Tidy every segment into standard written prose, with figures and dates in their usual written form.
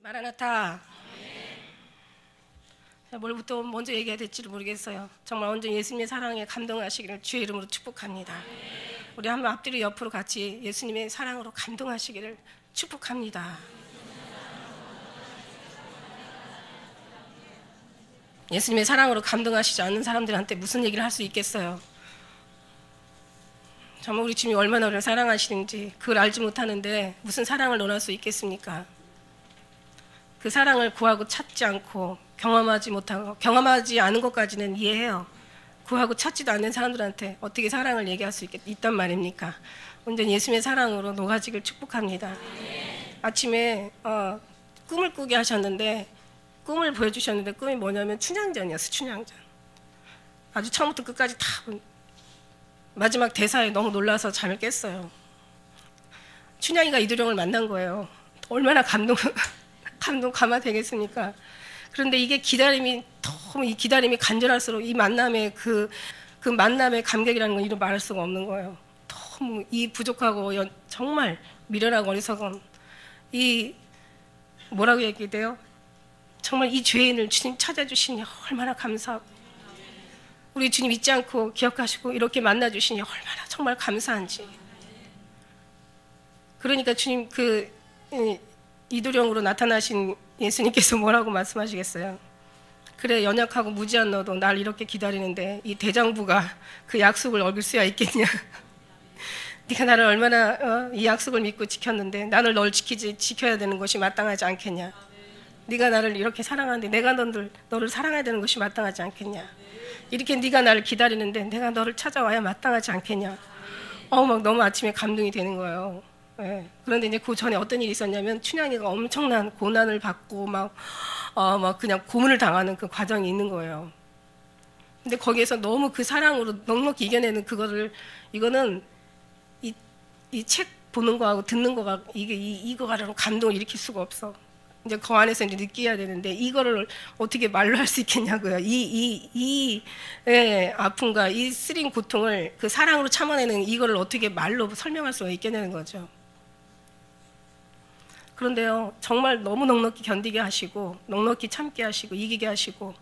마라나타. 뭘부터 먼저 얘기해야 될지를 모르겠어요. 정말 온전 예수님의 사랑에 감동하시기를 주의 이름으로 축복합니다. 우리 한번 앞뒤로 옆으로 같이 예수님의 사랑으로 감동하시기를 축복합니다. 예수님의 사랑으로 감동하시지 않는 사람들한테 무슨 얘기를 할 수 있겠어요? 정말 우리 주님이 얼마나 우리를 사랑하시는지 그걸 알지 못하는데 무슨 사랑을 논할 수 있겠습니까? 그 사랑을 구하고 찾지 않고 경험하지 않은 것까지는 이해해요. 구하고 찾지도 않는 사람들한테 어떻게 사랑을 얘기할 수 있단 말입니까? 온전히 예수님의 사랑으로 녹아지길 축복합니다. 아침에 꿈을 꾸게 하셨는데 꿈을 보여주셨는데 꿈이 뭐냐면 춘향전이었어요. 춘향전. 아주 처음부터 끝까지 다 마지막 대사에 너무 놀라서 잠을 깼어요. 춘향이가 이두령을 만난 거예요. 얼마나 감화 되겠습니까? 그런데 이게 너무 이 기다림이 간절할수록 이 만남의 그 만남의 감격이라는 건 이루 말할 수가 없는 거예요. 너무 이 부족하고 정말 미련하고 어리석은 이 뭐라고 얘기돼요? 정말 이 죄인을 주님 찾아주시니 얼마나 감사하고 우리 주님 잊지 않고 기억하시고 이렇게 만나주시니 얼마나 정말 감사한지. 그러니까 주님 이두령으로 나타나신 예수님께서 뭐라고 말씀하시겠어요? 그래 연약하고 무지한 너도 날 이렇게 기다리는데 이 대장부가 그 약속을 어길 수야 있겠냐? 네가 나를 얼마나 이 약속을 믿고 지켰는데 나는 널 지켜야 되는 것이 마땅하지 않겠냐? 네가 나를 이렇게 사랑하는데 내가 너를 사랑해야 되는 것이 마땅하지 않겠냐? 이렇게 네가 나를 기다리는데 내가 너를 찾아와야 마땅하지 않겠냐? 막 너무 아침에 감동이 되는 거예요. 네. 그런데 이제 그 전에 어떤 일이 있었냐면 춘향이가 엄청난 고난을 받고 막 그냥 고문을 당하는 그 과정이 있는 거예요. 근데 거기에서 너무 그 사랑으로 넉넉히 이겨내는 이거는 이 책 보는 거하고 듣는 거가 이거가 감동을 일으킬 수가 없어. 이제 그 안에서 이제 느껴야 되는데 이거를 어떻게 말로 할 수 있겠냐고요. 이 아픔과 이 쓰린 고통을 그 사랑으로 참아내는 이거를 어떻게 말로 설명할 수가 있겠냐는 거죠. 그런데요, 정말 너무 넉넉히 견디게 하시고 넉넉히 참게 하시고 이기게 하시고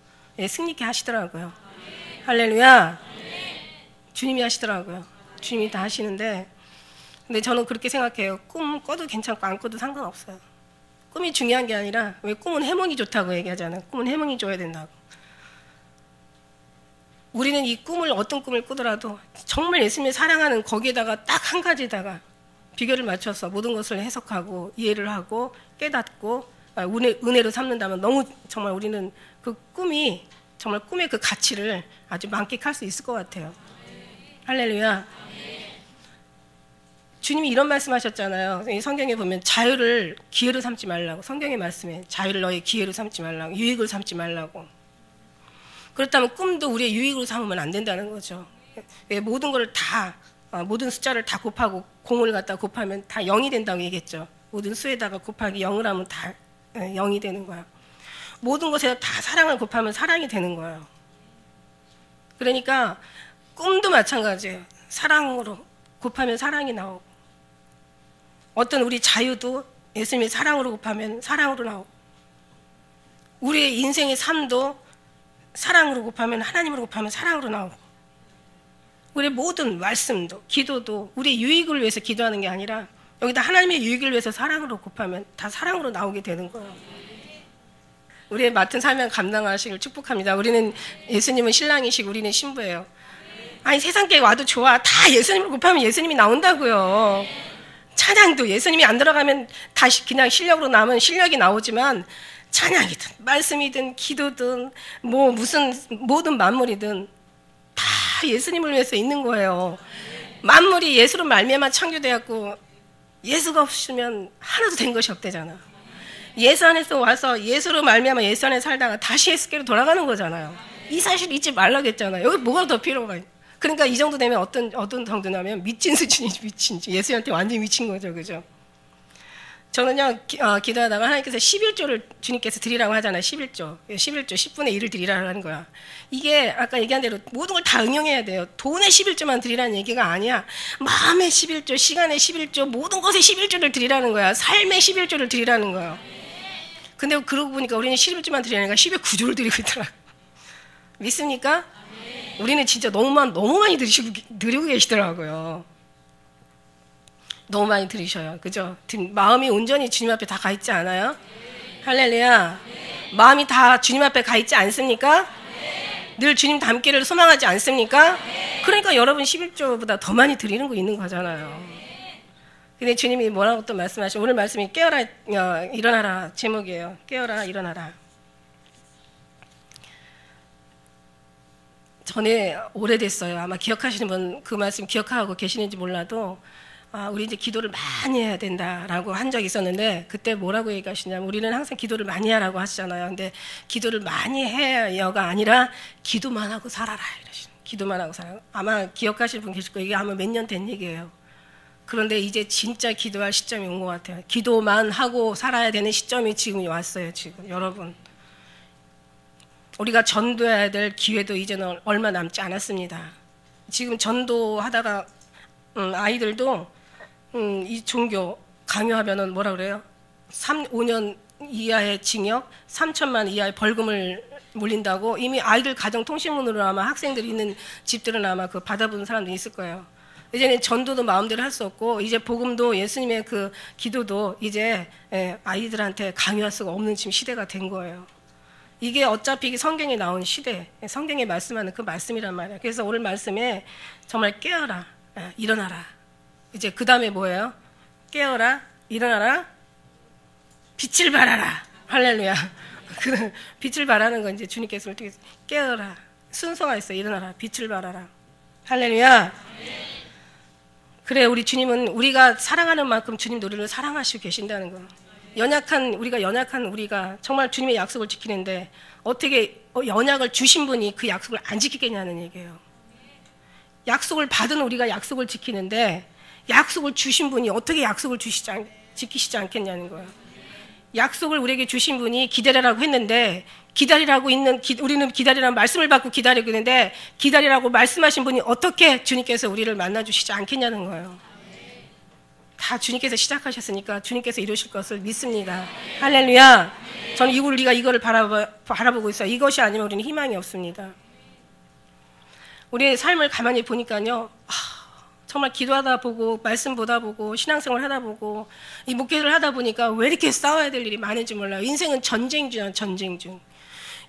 승리케 하시더라고요. 할렐루야. 주님이 하시더라고요. 주님이 다 하시는데 근데 저는 그렇게 생각해요. 꿈 꿔도 괜찮고 안 꿔도 상관없어요. 꿈이 중요한 게 아니라 왜 꿈은 해몽이 좋다고 얘기하잖아요. 꿈은 해몽이 줘야 된다고. 우리는 이 꿈을 어떤 꿈을 꾸더라도 정말 예수님을 사랑하는 거기에다가 딱 한 가지다가 비결을 맞춰서 모든 것을 해석하고 이해를 하고 깨닫고 은혜로 삼는다면 너무 정말 우리는 그 꿈이 정말 꿈의 그 가치를 아주 만끽할 수 있을 것 같아요. 할렐루야. 주님이 이런 말씀하셨잖아요. 성경에 보면 자유를 기회로 삼지 말라고. 성경의 말씀에 자유를 너의 기회로 삼지 말라고. 유익을 삼지 말라고. 그렇다면 꿈도 우리의 유익으로 삼으면 안 된다는 거죠. 모든 걸 다 모든 숫자를 다 곱하고 공을 갖다 곱하면 다 0이 된다고 얘기했죠. 모든 수에다가 곱하기 0을 하면 다 0이 되는 거야. 모든 것에 다 사랑을 곱하면 사랑이 되는 거예요. 그러니까 꿈도 마찬가지예요. 사랑으로 곱하면 사랑이 나오고 어떤 우리 자유도 예수님의 사랑으로 곱하면 사랑으로 나오고 우리의 인생의 삶도 사랑으로 곱하면 하나님으로 곱하면 사랑으로 나오고 우리의 모든 말씀도 기도도 우리의 유익을 위해서 기도하는 게 아니라 여기다 하나님의 유익을 위해서 사랑으로 곱하면 다 사랑으로 나오게 되는 거예요. 우리의 맡은 사명 감당하시길 축복합니다. 우리는 예수님은 신랑이시고 우리는 신부예요. 아니 세상께 와도 좋아. 다 예수님을 곱하면 예수님이 나온다고요. 찬양도 예수님이 안 들어가면 다시 그냥 실력으로 남은 실력이 나오지만 찬양이든 말씀이든 기도든 무슨 모든 만물이든 다 예수님을 위해서 있는 거예요. 만물이 예수로 말미암아 창조되었고 예수가 없으면 하나도 된 것이 없대잖아. 예수 안에서 와서 예수로 말미암아 예수 안에 살다가 다시 예수께로 돌아가는 거잖아요. 이 사실 잊지 말라고 했잖아요. 여기 뭐가 더 필요가 있어요? 그러니까 이 정도 되면 어떤 정도냐면 미친 수준이지 미친지. 예수한테 완전히 미친 거죠. 그죠? 저는요, 기도하다가 하나님께서 11조를 주님께서 드리라고 하잖아요. 11조. 10분의 1을 드리라는 거야. 이게 아까 얘기한 대로 모든 걸 다 응용해야 돼요. 돈의 11조만 드리라는 얘기가 아니야. 마음의 11조, 시간의 11조, 모든 것의 11조를 드리라는 거야. 삶의 11조를 드리라는 거야. 근데 그러고 보니까 우리는 11주만 드리니까 10의 9조를 드리고 있더라. 믿습니까? 우리는 진짜 너무 많이 드리고 계시더라고요. 너무 많이 들으셔요. 그죠? 마음이 온전히 주님 앞에 다 가 있지 않아요? 할렐루야. 마음이 다 주님 앞에 가 있지 않습니까? 늘 주님 닮기를 소망하지 않습니까? 그러니까 여러분 11조보다 더 많이 드리는 거 있는 거잖아요. 근데 주님이 뭐라고 또 말씀하시죠? 오늘 말씀이 깨어라, 일어나라 제목이에요. 깨어라, 일어나라. 전에 오래됐어요. 아마 기억하시는 분 그 말씀 기억하고 계시는지 몰라도 우리 이제 기도를 많이 해야 된다라고 한 적이 있었는데 그때 뭐라고 얘기하시냐면 우리는 항상 기도를 많이 하라고 하시잖아요. 근데 기도를 많이 해야가 아니라 기도만 하고 살아라 이러시는. 기도만 하고 살아라. 아마 기억하시는 분 계실 거예요. 이게 아마 몇 년 된 얘기예요. 그런데 이제 진짜 기도할 시점이 온 것 같아요. 기도만 하고 살아야 되는 시점이 지금 왔어요. 지금 여러분. 우리가 전도해야 될 기회도 이제는 얼마 남지 않았습니다. 지금 전도하다가 아이들도 이 종교 강요하면은 뭐라 그래요? 5년 이하의 징역, 3천만 이하의 벌금을 물린다고 이미 아이들 가정통신문으로 아마 학생들이 있는 집들은 아마 그 받아본 사람들이 있을 거예요. 이제는 전도도 마음대로 할 수 없고 이제 복음도 예수님의 그 기도도 이제 아이들한테 강요할 수가 없는 지금 시대가 된 거예요. 이게 어차피 성경에 나온 시대, 성경에 말씀하는 그 말씀이란 말이에요. 그래서 오늘 말씀에 정말 깨어라, 일어나라. 이제 그 다음에 뭐예요? 깨어라, 일어나라, 빛을 발하라. 할렐루야. 그 빛을 발하는 건 이제 주님께서 어떻게 깨어라, 순서가 있어요. 일어나라, 빛을 발하라. 할렐루야. 그래, 우리 주님은 우리가 사랑하는 만큼 주님도 우리를 사랑하시고 계신다는 거. 우리가 연약한 우리가 정말 주님의 약속을 지키는데 어떻게 언약을 주신 분이 그 약속을 안 지키겠냐는 얘기예요. 약속을 받은 우리가 약속을 지키는데 약속을 주신 분이 어떻게 약속을 지키시지 않겠냐는 거예요. 약속을 우리에게 주신 분이 기다리라고 했는데 우리는 기다리라는 말씀을 받고 기다리고 있는데 기다리라고 말씀하신 분이 어떻게 주님께서 우리를 만나주시지 않겠냐는 거예요. 다 주님께서 시작하셨으니까 주님께서 이루실 것을 믿습니다. 할렐루야. 저는 우리가 이거를 바라보고 있어요. 이것이 아니면 우리는 희망이 없습니다. 우리의 삶을 가만히 보니까요. 정말 기도하다 보고 말씀 보다 보고 신앙생활 하다 보고 이 목회를 하다 보니까 왜 이렇게 싸워야 될 일이 많은지 몰라요. 인생은 전쟁 중.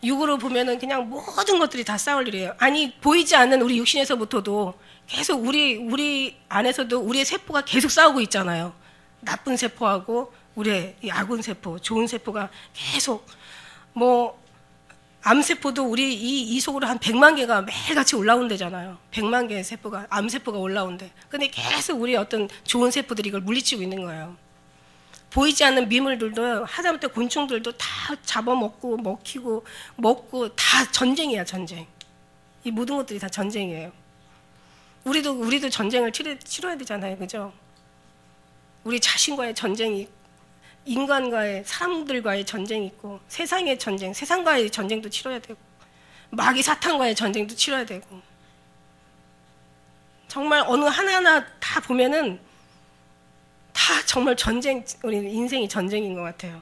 육으로 보면은 그냥 모든 것들이 다 싸울 일이에요. 아니 보이지 않는 우리 육신에서부터도 계속 우리 안에서도 우리의 세포가 계속 싸우고 있잖아요. 나쁜 세포하고 우리의 이 악운 세포, 좋은 세포가 계속 암세포도 우리 이 속으로 한 100만 개가 매일같이 올라온대잖아요. 100만 개의 세포가, 암세포가 올라온대. 근데 계속 우리 어떤 좋은 세포들이 이걸 물리치고 있는 거예요. 보이지 않는 미물들도 하다못해 곤충들도 다 잡아먹고 먹고 다 전쟁이야, 전쟁. 이 모든 것들이 다 전쟁이에요. 우리도 전쟁을 치러야 되잖아요. 그죠? 우리 자신과의 전쟁이 인간과의 사람들과의 전쟁이 있고 세상의 전쟁, 세상과의 전쟁도 치러야 되고 마귀 사탄과의 전쟁도 치러야 되고 정말 어느 하나하나 다 보면은 다 정말 전쟁, 우리 인생이 전쟁인 것 같아요.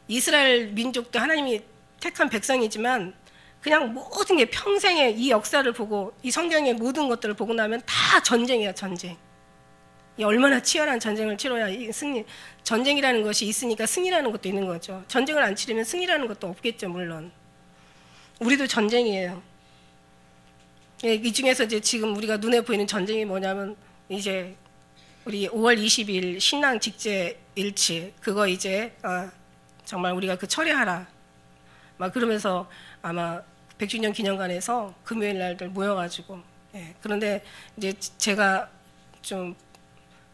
이스라엘 민족도 하나님이 택한 백성이지만 그냥 모든 게 평생에 이 역사를 보고 이 성경의 모든 것들을 보고 나면 다 전쟁이야, 전쟁. 얼마나 치열한 전쟁을 치러야 전쟁이라는 것이 있으니까 승리라는 것도 있는 거죠. 전쟁을 안 치르면 승리라는 것도 없겠죠, 물론. 우리도 전쟁이에요. 이 중에서 이제 지금 우리가 눈에 보이는 전쟁이 뭐냐면 이제 우리 5월 20일 신랑 직제 일치 그거 이제 정말 우리가 그 처리하라 막 그러면서 아마 100주년 기념관에서 금요일 날들 모여가지고 그런데 이제 제가 좀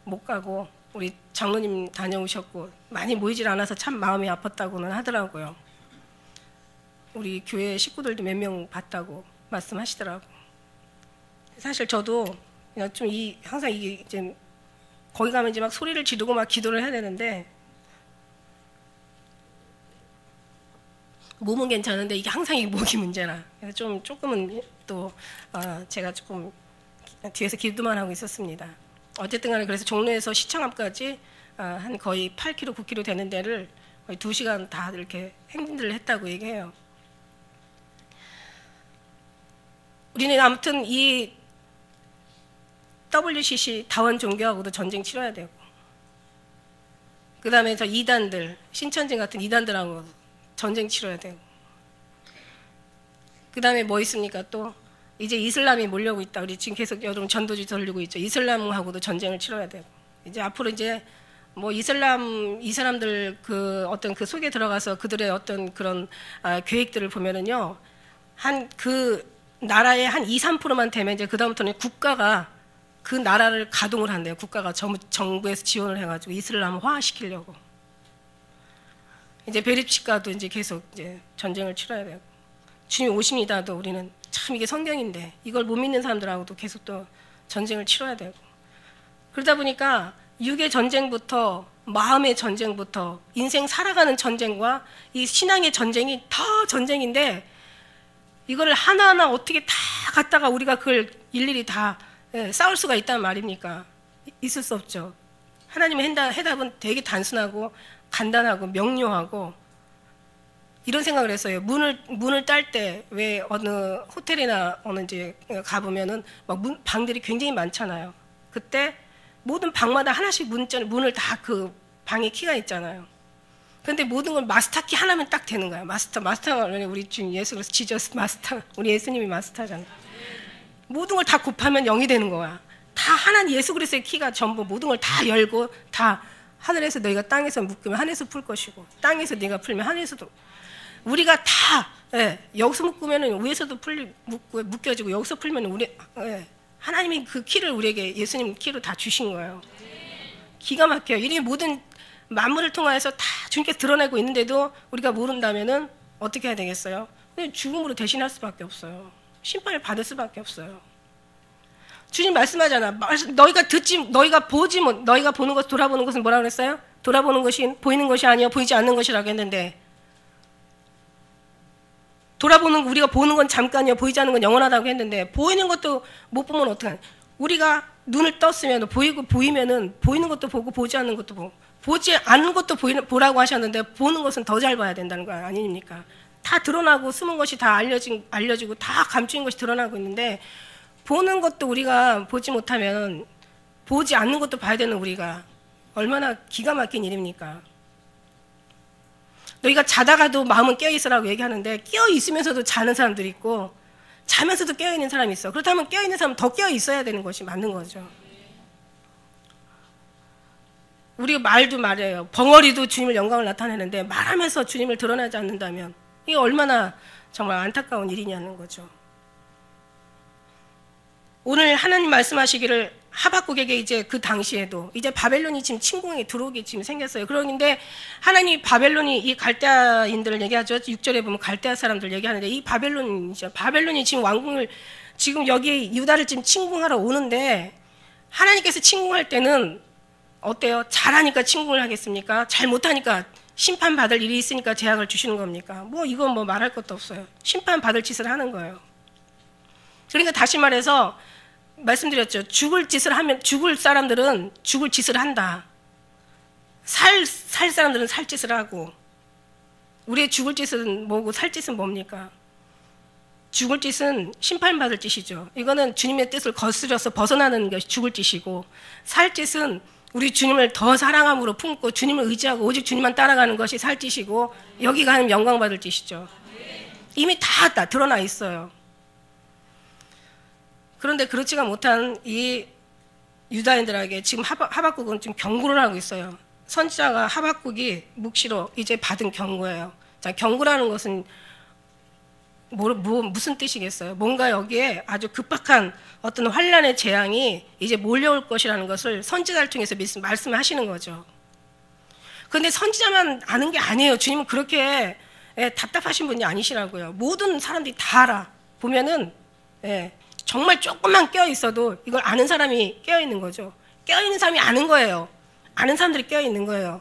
못 가고 우리 장로님 다녀오셨고 많이 모이질 않아서 참 마음이 아팠다고는 하더라고요. 우리 교회 식구들도 몇 명 봤다고 말씀하시더라고. 사실 저도 그냥 좀 항상 이게 이제 거기 가면 이제 막 소리를 지르고 막 기도를 해야 되는데 몸은 괜찮은데 이게 항상 이 목이 문제라. 그래서 조금은 또 제가 조금 뒤에서 기도만 하고 있었습니다. 어쨌든 간에 그래서 종로에서 시청암까지 한 거의 8km, 9km 되는 데를 거의 2시간 다 이렇게 행진들을 했다고 얘기해요. 우리는 아무튼 이 WCC 다원 종교하고도 전쟁 치러야 되고, 그 다음에 저 이단들, 신천지 같은 이단들하고 전쟁 치러야 되고, 그 다음에 뭐 있습니까? 또 이제 이슬람이 몰려오고 있다. 우리 지금 계속 여러분 전도지 돌리고 있죠. 이슬람하고도 전쟁을 치러야 되고, 이제 앞으로 이제 뭐 이 사람들 그 어떤 그 속에 들어가서 그들의 어떤 그런 계획들을 보면은요, 한 그 나라의 한 2~3%만 되면 이제 그 다음부터는 국가가 그 나라를 가동을 한대요. 국가가 정부에서 지원을 해가지고 이슬람화 시키려고. 이제 베립시가도 이제 계속 이제 전쟁을 치러야 되고, 주님 오십니다도 우리는 참 이게 성경인데 이걸 못 믿는 사람들하고도 계속 또 전쟁을 치러야 되고, 그러다 보니까 육의 전쟁부터 마음의 전쟁부터 인생 살아가는 전쟁과 이 신앙의 전쟁이 다 전쟁인데, 이걸 하나하나 어떻게 다 갖다가 우리가 그걸 일일이 다 싸울 수가 있단 말입니까? 있을 수 없죠. 하나님의 해답은 되게 단순하고 간단하고 명료하고, 이런 생각을 했어요. 문을 딸 때 왜 어느 호텔이나 어느 이제 가보면은 막 방들이 굉장히 많잖아요. 그때 모든 방마다 하나씩 문을 다 그 방에 키가 있잖아요. 그런데 모든 걸 마스터키 하나면 딱 되는 거야. 마스터가 우리 지금 예수 그리스도 지저스 마스터, 우리 예수님이 마스터잖아요. 모든 걸 다 곱하면 0이 되는 거야. 다 하나님 예수 그리스도의 키가 전부 모든 걸 다 열고, 다 하늘에서 너희가 땅에서 묶으면 하늘에서 풀 것이고, 땅에서 네가 풀면 하늘에서도, 우리가 다 여기서 묶으면 위에서도 묶여지고, 여기서 풀면 우리 하나님이 그 키를 우리에게 예수님 키로 다 주신 거예요. 기가 막혀요. 이렇게 모든 만물을 통하여서 다 주님께서 드러내고 있는데도 우리가 모른다면은 어떻게 해야 되겠어요? 그냥 죽음으로 대신할 수밖에 없어요. 심판을 받을 수밖에 없어요. 주님 말씀하잖아. 너희가 보는 것, 돌아보는 것은 뭐라고 그랬어요? 돌아보는 것이 보이는 것이 아니요 보이지 않는 것이라고 했는데, 우리가 보는 건 잠깐이요 보이지 않는 건 영원하다고 했는데, 보이는 것도 못 보면 어떡하냐? 우리가 눈을 떴으면 보이면은 보이는 것도 보고 보지 않는 것도 보고, 보지 않는 것도 보라고 하셨는데 보는 것은 더 잘 봐야 된다는 거 아닙니까? 다 드러나고 숨은 것이 다 알려지고 다 감추인 것이 드러나고 있는데, 보는 것도 우리가 보지 못하면 보지 않는 것도 봐야 되는 우리가 얼마나 기가 막힌 일입니까? 너희가 자다가도 마음은 깨어있으라고 얘기하는데, 깨어있으면서도 자는 사람들이 있고 자면서도 깨어있는 사람이 있어. 그렇다면 깨어있는 사람은 더 깨어있어야 되는 것이 맞는 거죠. 우리가 말도 말해요. 벙어리도 주님을 영광을 나타내는데 말하면서 주님을 드러나지 않는다면 이게 얼마나 정말 안타까운 일이냐는 거죠. 오늘 하나님 말씀하시기를 하박국에게 이제 그 당시에도 이제 바벨론이 지금 침공에 들어오게 지금 생겼어요. 그런데 하나님이 바벨론이 이 갈대아인들을 얘기하죠. 6절에 보면 갈대아 사람들 얘기하는데, 이 바벨론이 지금 왕궁을, 지금 여기 유다를 지금 침공하러 오는데, 하나님께서 침공할 때는 어때요? 잘하니까 침공을 하겠습니까? 잘 못하니까 심판받을 일이 있으니까 재앙을 주시는 겁니까? 뭐 이건 뭐 말할 것도 없어요. 심판받을 짓을 하는 거예요. 그러니까 다시 말해서 말씀드렸죠. 죽을 사람들은 죽을 짓을 한다. 살 사람들은 살 짓을 하고, 우리의 죽을 짓은 뭐고 살 짓은 뭡니까? 죽을 짓은 심판받을 짓이죠. 이거는 주님의 뜻을 거스려서 벗어나는 것이 죽을 짓이고, 살 짓은 우리 주님을 더 사랑함으로 품고 주님을 의지하고 오직 주님만 따라가는 것이 살 짓이고, 여기가 하나님 영광받을 짓이죠. 이미 다 드러나 있어요. 그런데 그렇지가 못한 이 유다인들에게 지금 하박국은 지금 경고를 하고 있어요. 선지자가 하박국이 묵시로 이제 받은 경고예요. 자, 경고라는 것은 무슨 뜻이겠어요? 뭔가 여기에 아주 급박한 어떤 환란의 재앙이 이제 몰려올 것이라는 것을 선지자를 통해서 말씀하시는 거죠. 그런데 선지자만 아는 게 아니에요. 주님은 그렇게 답답하신 분이 아니시라고요. 모든 사람들이 다 알아. 보면은 정말 조금만 깨어있어도 이걸 아는 사람이 깨어있는 거죠. 깨어있는 사람이 아는 거예요. 아는 사람들이 깨어있는 거예요.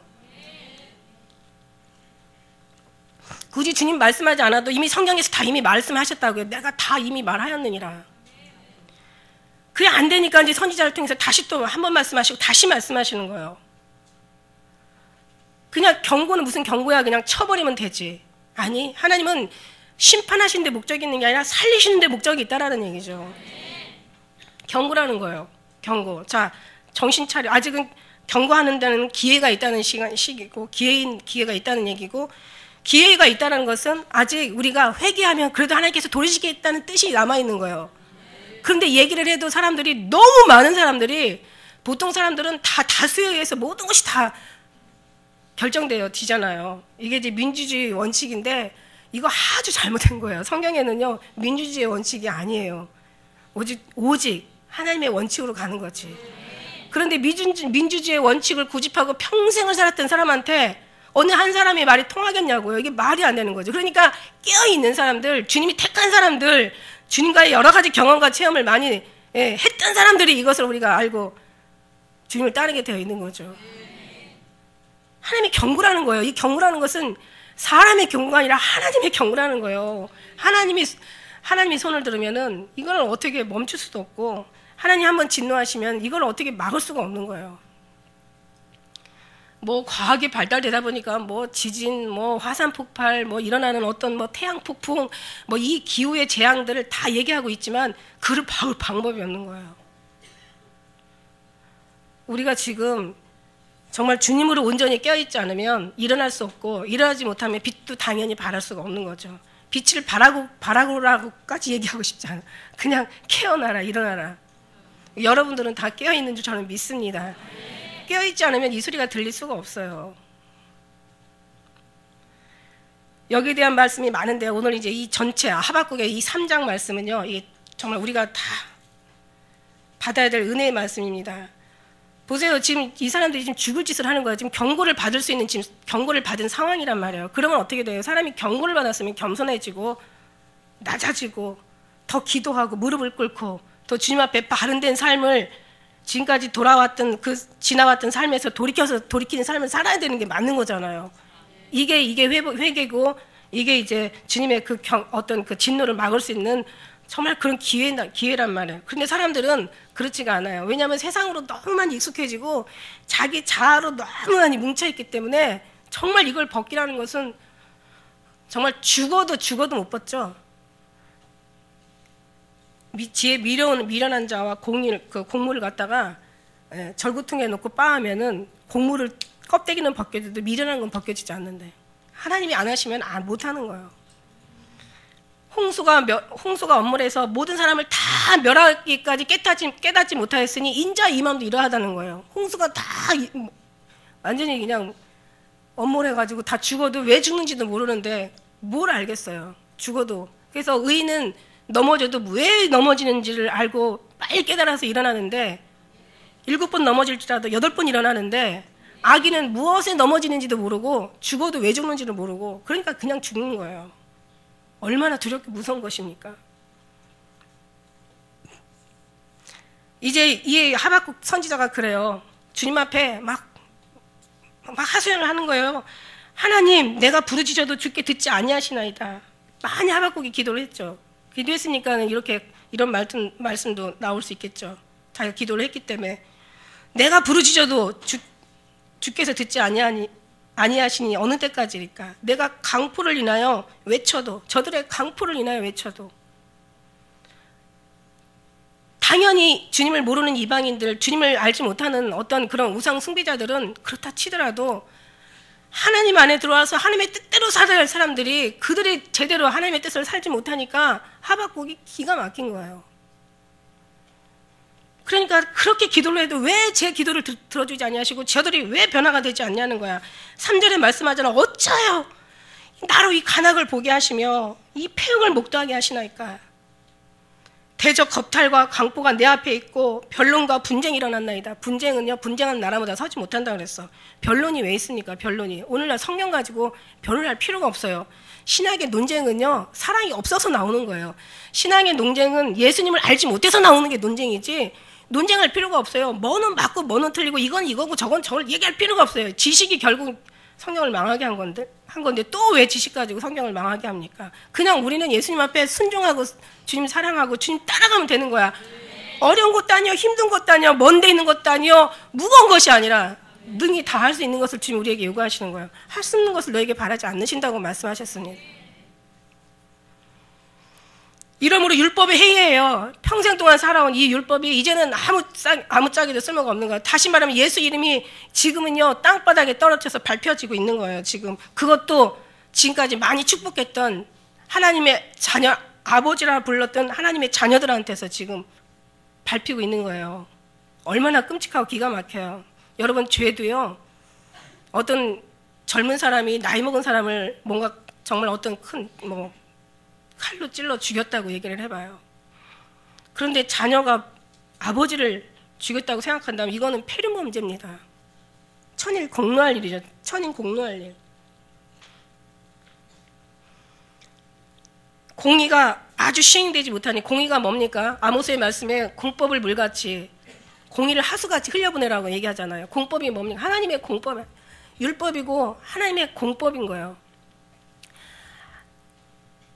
굳이 주님 말씀하지 않아도 이미 성경에서 다 이미 말씀하셨다고요. 내가 다 이미 말하였느니라. 그게 안 되니까 이제 선지자를 통해서 다시 또 한 번 말씀하시고 다시 말씀하시는 거예요. 그냥 경고는 무슨 경고야, 그냥 쳐버리면 되지. 아니, 하나님은 심판하시는 데 목적이 있는 게 아니라 살리시는 데 목적이 있다라는 얘기죠. 경고라는 거예요. 경고. 자, 정신 차려. 아직은 경고하는 데는 기회가 있다는 시기고, 기회가 있다는 얘기고, 기회가 있다는 것은 아직 우리가 회개하면 그래도 하나님께서 돌이키겠다는 뜻이 남아있는 거예요. 그런데 얘기를 해도 사람들이, 너무 많은 사람들이, 보통 사람들은 다 다수에 의해서 모든 것이 다 결정돼요. 되잖아요. 이게 이제 민주주의 원칙인데 이거 아주 잘못된 거예요. 성경에는요, 민주주의 원칙이 아니에요. 오직 하나님의 원칙으로 가는 거지. 그런데 민주주의 원칙을 고집하고 평생을 살았던 사람한테 어느 한 사람의 말이 통하겠냐고요. 이게 말이 안 되는 거죠. 그러니까 깨어있는 사람들, 주님이 택한 사람들, 주님과의 여러 가지 경험과 체험을 많이 했던 사람들이 이것을 우리가 알고 주님을 따르게 되어 있는 거죠. 하나님의 경고라는 거예요. 이 경고라는 것은 사람의 경고가 아니라 하나님의 경고라는 거예요. 하나님이 손을 들으면은 이걸 어떻게 멈출 수도 없고, 하나님 한번 진노하시면 이걸 어떻게 막을 수가 없는 거예요. 뭐 과학이 발달되다 보니까 뭐 지진, 뭐 화산 폭발, 뭐 일어나는 어떤 뭐 태양 폭풍, 뭐 이 기후의 재앙들을 다 얘기하고 있지만 그를 막을 방법이 없는 거예요. 우리가 지금 정말 주님으로 온전히 깨어있지 않으면 일어날 수 없고, 일어나지 못하면 빛도 당연히 발할 수가 없는 거죠. 빛을 바라고라고까지 얘기하고 싶지 않아. 그냥 깨어나라, 일어나라. 여러분들은 다 깨어있는 줄 저는 믿습니다. 깨어있지 않으면 이 소리가 들릴 수가 없어요. 여기에 대한 말씀이 많은데, 오늘 이제 이 전체 하박국의 이 3장 말씀은요, 이게 정말 우리가 다 받아야 될 은혜의 말씀입니다. 보세요. 지금 이 사람들이 지금 죽을 짓을 하는 거예요. 지금 경고를 받을 수 있는, 지금 경고를 받은 상황이란 말이에요. 그러면 어떻게 돼요? 사람이 경고를 받았으면 겸손해지고 낮아지고 더 기도하고 무릎을 ቁ고 더 주님 앞에 바른된 삶을, 지금까지 지나왔던 삶에서 돌이키는 삶을 살아야 되는 게 맞는 거잖아요. 이게 회개고, 이게 이제 주님의 어떤 그 진노를 막을 수 있는 정말 그런 기회란 말이에요. 그런데 사람들은 그렇지가 않아요. 왜냐하면 세상으로 너무 많이 익숙해지고 자기 자아로 너무 많이 뭉쳐있기 때문에 정말 이걸 벗기라는 것은 정말 죽어도 못 벗죠. 지에 미련한 자와 곡물을 갖다가 절구통에 놓고 빻으면은 곡물을 껍데기는 벗겨져도 미련한 건 벗겨지지 않는데, 하나님이 안 하시면 못 하는 거예요. 홍수가 엄물해서 모든 사람을 다 멸하기까지 깨닫지 못하였으니 인자 이맘도 이러하다는 거예요. 홍수가 다 완전히 그냥 엄물해가지고 다 죽어도 왜 죽는지도 모르는데 뭘 알겠어요. 죽어도. 그래서 의인은 넘어져도 왜 넘어지는지를 알고 빨리 깨달아서 일어나는데, 7번 넘어질지라도 8번 일어나는데, 악인은 무엇에 넘어지는지도 모르고 죽어도 왜 죽는지도 모르고, 그러니까 그냥 죽는 거예요. 얼마나 두렵게 무서운 것입니까? 이제 이 하박국 선지자가 그래요. 주님 앞에 막 하소연을 하는 거예요. 하나님, 내가 부르짖어도 주께 듣지 아니하시나이다. 많이 하박국이 기도를 했죠. 기도했으니까 이런 말씀도 나올 수 있겠죠. 자기가 기도를 했기 때문에. 내가 부르짖어도 주께서 듣지 아니하시니 어느 때까지일까? 내가 강포를 인하여 외쳐도, 저들의 강포를 인하여 외쳐도, 당연히 주님을 모르는 이방인들, 주님을 알지 못하는 어떤 그런 우상 숭배자들은 그렇다 치더라도 하나님 안에 들어와서 하나님의 뜻대로 살아야 할 사람들이, 그들이 제대로 하나님의 뜻을 살지 못하니까 하박국이 기가 막힌 거예요. 그러니까 그렇게 기도를 해도 왜 제 기도를 들어주지 아니하시고 저들이 왜 변화가 되지 않냐는 거야. 3절에 말씀하잖아. 어찌하여 나로 이 간악을 보게 하시며 이 폐역을 목도하게 하시나이까. 대적 겁탈과 강포가 내 앞에 있고 변론과 분쟁이 일어났나이다. 분쟁은 나라보다 서지 못한다 그랬어. 변론이 왜 있습니까? 변론이. 오늘날 성경 가지고 변론할 필요가 없어요. 신학의 논쟁은요, 사랑이 없어서 나오는 거예요. 신앙의 논쟁은 예수님을 알지 못해서 나오는 게 논쟁이지, 논쟁할 필요가 없어요. 뭐는 맞고 뭐는 틀리고 이건 이거고 저건 저걸 얘기할 필요가 없어요. 지식이 결국 성경을 망하게 한 건데 또 왜 지식 가지고 성경을 망하게 합니까? 그냥 우리는 예수님 앞에 순종하고 주님 사랑하고 주님 따라가면 되는 거야. 어려운 것도 아니요, 힘든 것도 아니요, 먼 데 있는 것도 아니요, 무거운 것이 아니라 능히 다 할 수 있는 것을 주님 우리에게 요구하시는 거예요. 할 수 있는 것을 너에게 바라지 않으신다고 말씀하셨습니다. 이러므로 율법의 해이에요. 평생 동안 살아온 이 율법이 이제는 아무짝에도 쓸모가 없는 거예요. 다시 말하면 예수 이름이 지금은요 땅바닥에 떨어져서 밟혀지고 있는 거예요. 지금 그것도 지금까지 많이 축복했던 하나님의 자녀, 아버지라 불렀던 하나님의 자녀들한테서 지금 밟히고 있는 거예요. 얼마나 끔찍하고 기가 막혀요. 여러분, 죄도요 어떤 젊은 사람이 나이 먹은 사람을 뭔가 정말 어떤 큰 칼로 찔러 죽였다고 얘기를 해봐요. 그런데 자녀가 아버지를 죽였다고 생각한다면 이거는 폐륜범죄입니다. 천일 공노할 일이죠. 천인 공노할 일. 공의가 아주 시행되지 못하니, 공의가 뭡니까? 아모스의 말씀에 공법을 물같이 공의를 하수같이 흘려보내라고 얘기하잖아요. 공법이 뭡니까? 하나님의 공법, 율법이고 하나님의 공법인 거예요.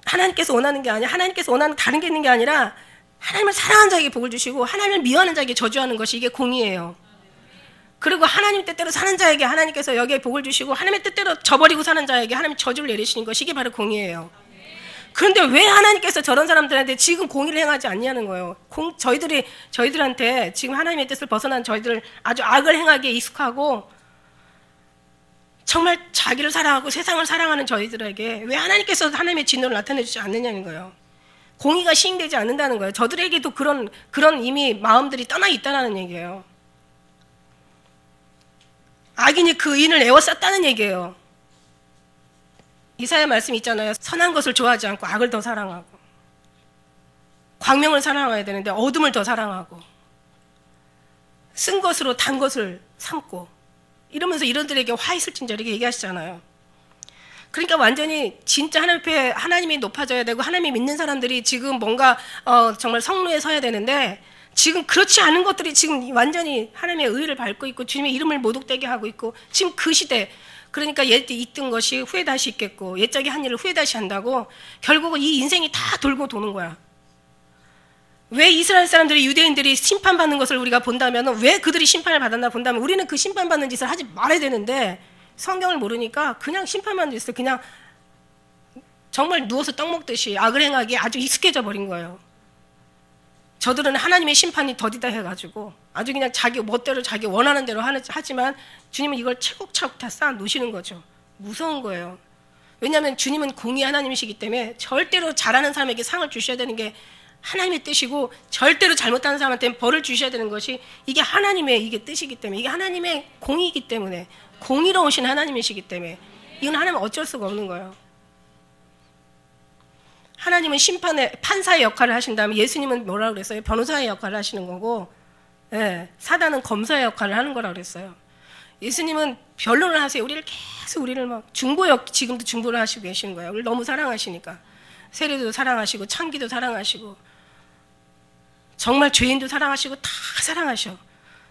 하나님께서 원하는 게 아니라, 하나님께서 원하는 다른 게 있는 게 아니라 하나님을 사랑하는 자에게 복을 주시고 하나님을 미워하는 자에게 저주하는 것이 이게 공의예요. 그리고 하나님 뜻대로 사는 자에게 하나님께서 여기에 복을 주시고 하나님의 뜻대로 저버리고 사는 자에게 하나님 저주를 내리시는 것이 이게 바로 공의예요. 그런데 왜 하나님께서 저런 사람들한테 지금 공의를 행하지 않냐는 거예요. 저희들한테 지금 하나님의 뜻을 벗어난 저희들 아주 악을 행하기에 익숙하고 정말 자기를 사랑하고 세상을 사랑하는 저희들에게 왜 하나님께서 하나님의 진노를 나타내주지 않느냐는 거예요. 공의가 시행되지 않는다는 거예요. 저들에게도 그런 이미 마음들이 떠나 있다는 얘기예요. 악인이 그 의인을 에워쌌다는 얘기예요. 이사야 말씀 있잖아요. 선한 것을 좋아하지 않고 악을 더 사랑하고, 광명을 사랑해야 되는데 어둠을 더 사랑하고, 쓴 것으로 단 것을 삼고, 이러면서 이런들에게 화 있을진저 이렇게 얘기하시잖아요. 그러니까 완전히 진짜 하나님 앞에 하나님이 높아져야 되고 하나님이 믿는 사람들이 지금 뭔가 정말 성로에 서야 되는데, 지금 그렇지 않은 것들이 지금 완전히 하나님의 의를 밟고 있고 주님의 이름을 모독되게 하고 있고, 지금 그 시대, 그러니까 옛 있던 것이 후에 다시 있겠고 옛적에 한 일을 후에 다시 한다고 결국은 이 인생이 다 돌고 도는 거야. 왜 이스라엘 사람들이, 유대인들이 심판받는 것을 우리가 본다면, 왜 그들이 심판을 받았나 본다면 우리는 그 심판받는 짓을 하지 말아야 되는데 성경을 모르니까 그냥 심판받는 짓을 그냥 정말 누워서 떡 먹듯이 악을 행하기에 아주 익숙해져 버린 거예요. 저들은 하나님의 심판이 더디다 해가지고 아주 그냥 자기 멋대로 자기 원하는 대로 하지만 주님은 이걸 차곡차곡 다 쌓아 놓으시는 거죠. 무서운 거예요. 왜냐하면 주님은 공의 하나님이시기 때문에 절대로 잘하는 사람에게 상을 주셔야 되는 게 하나님의 뜻이고, 절대로 잘못하는 사람한테는 벌을 주셔야 되는 것이 이게 하나님의 이게 뜻이기 때문에, 이게 하나님의 공의이기 때문에, 공의로우신 하나님이시기 때문에 이건 하나님은 어쩔 수가 없는 거예요. 하나님은 판사의 역할을 하신다면 예수님은 뭐라고 그랬어요? 변호사의 역할을 하시는 거고, 사단은 검사의 역할을 하는 거라고 그랬어요. 예수님은 변론을 하세요. 우리를 막 지금도 중보를 하시고 계시는 거예요. 우리를 너무 사랑하시니까. 세례도 사랑하시고 창기도 사랑하시고 정말 죄인도 사랑하시고 다 사랑하셔.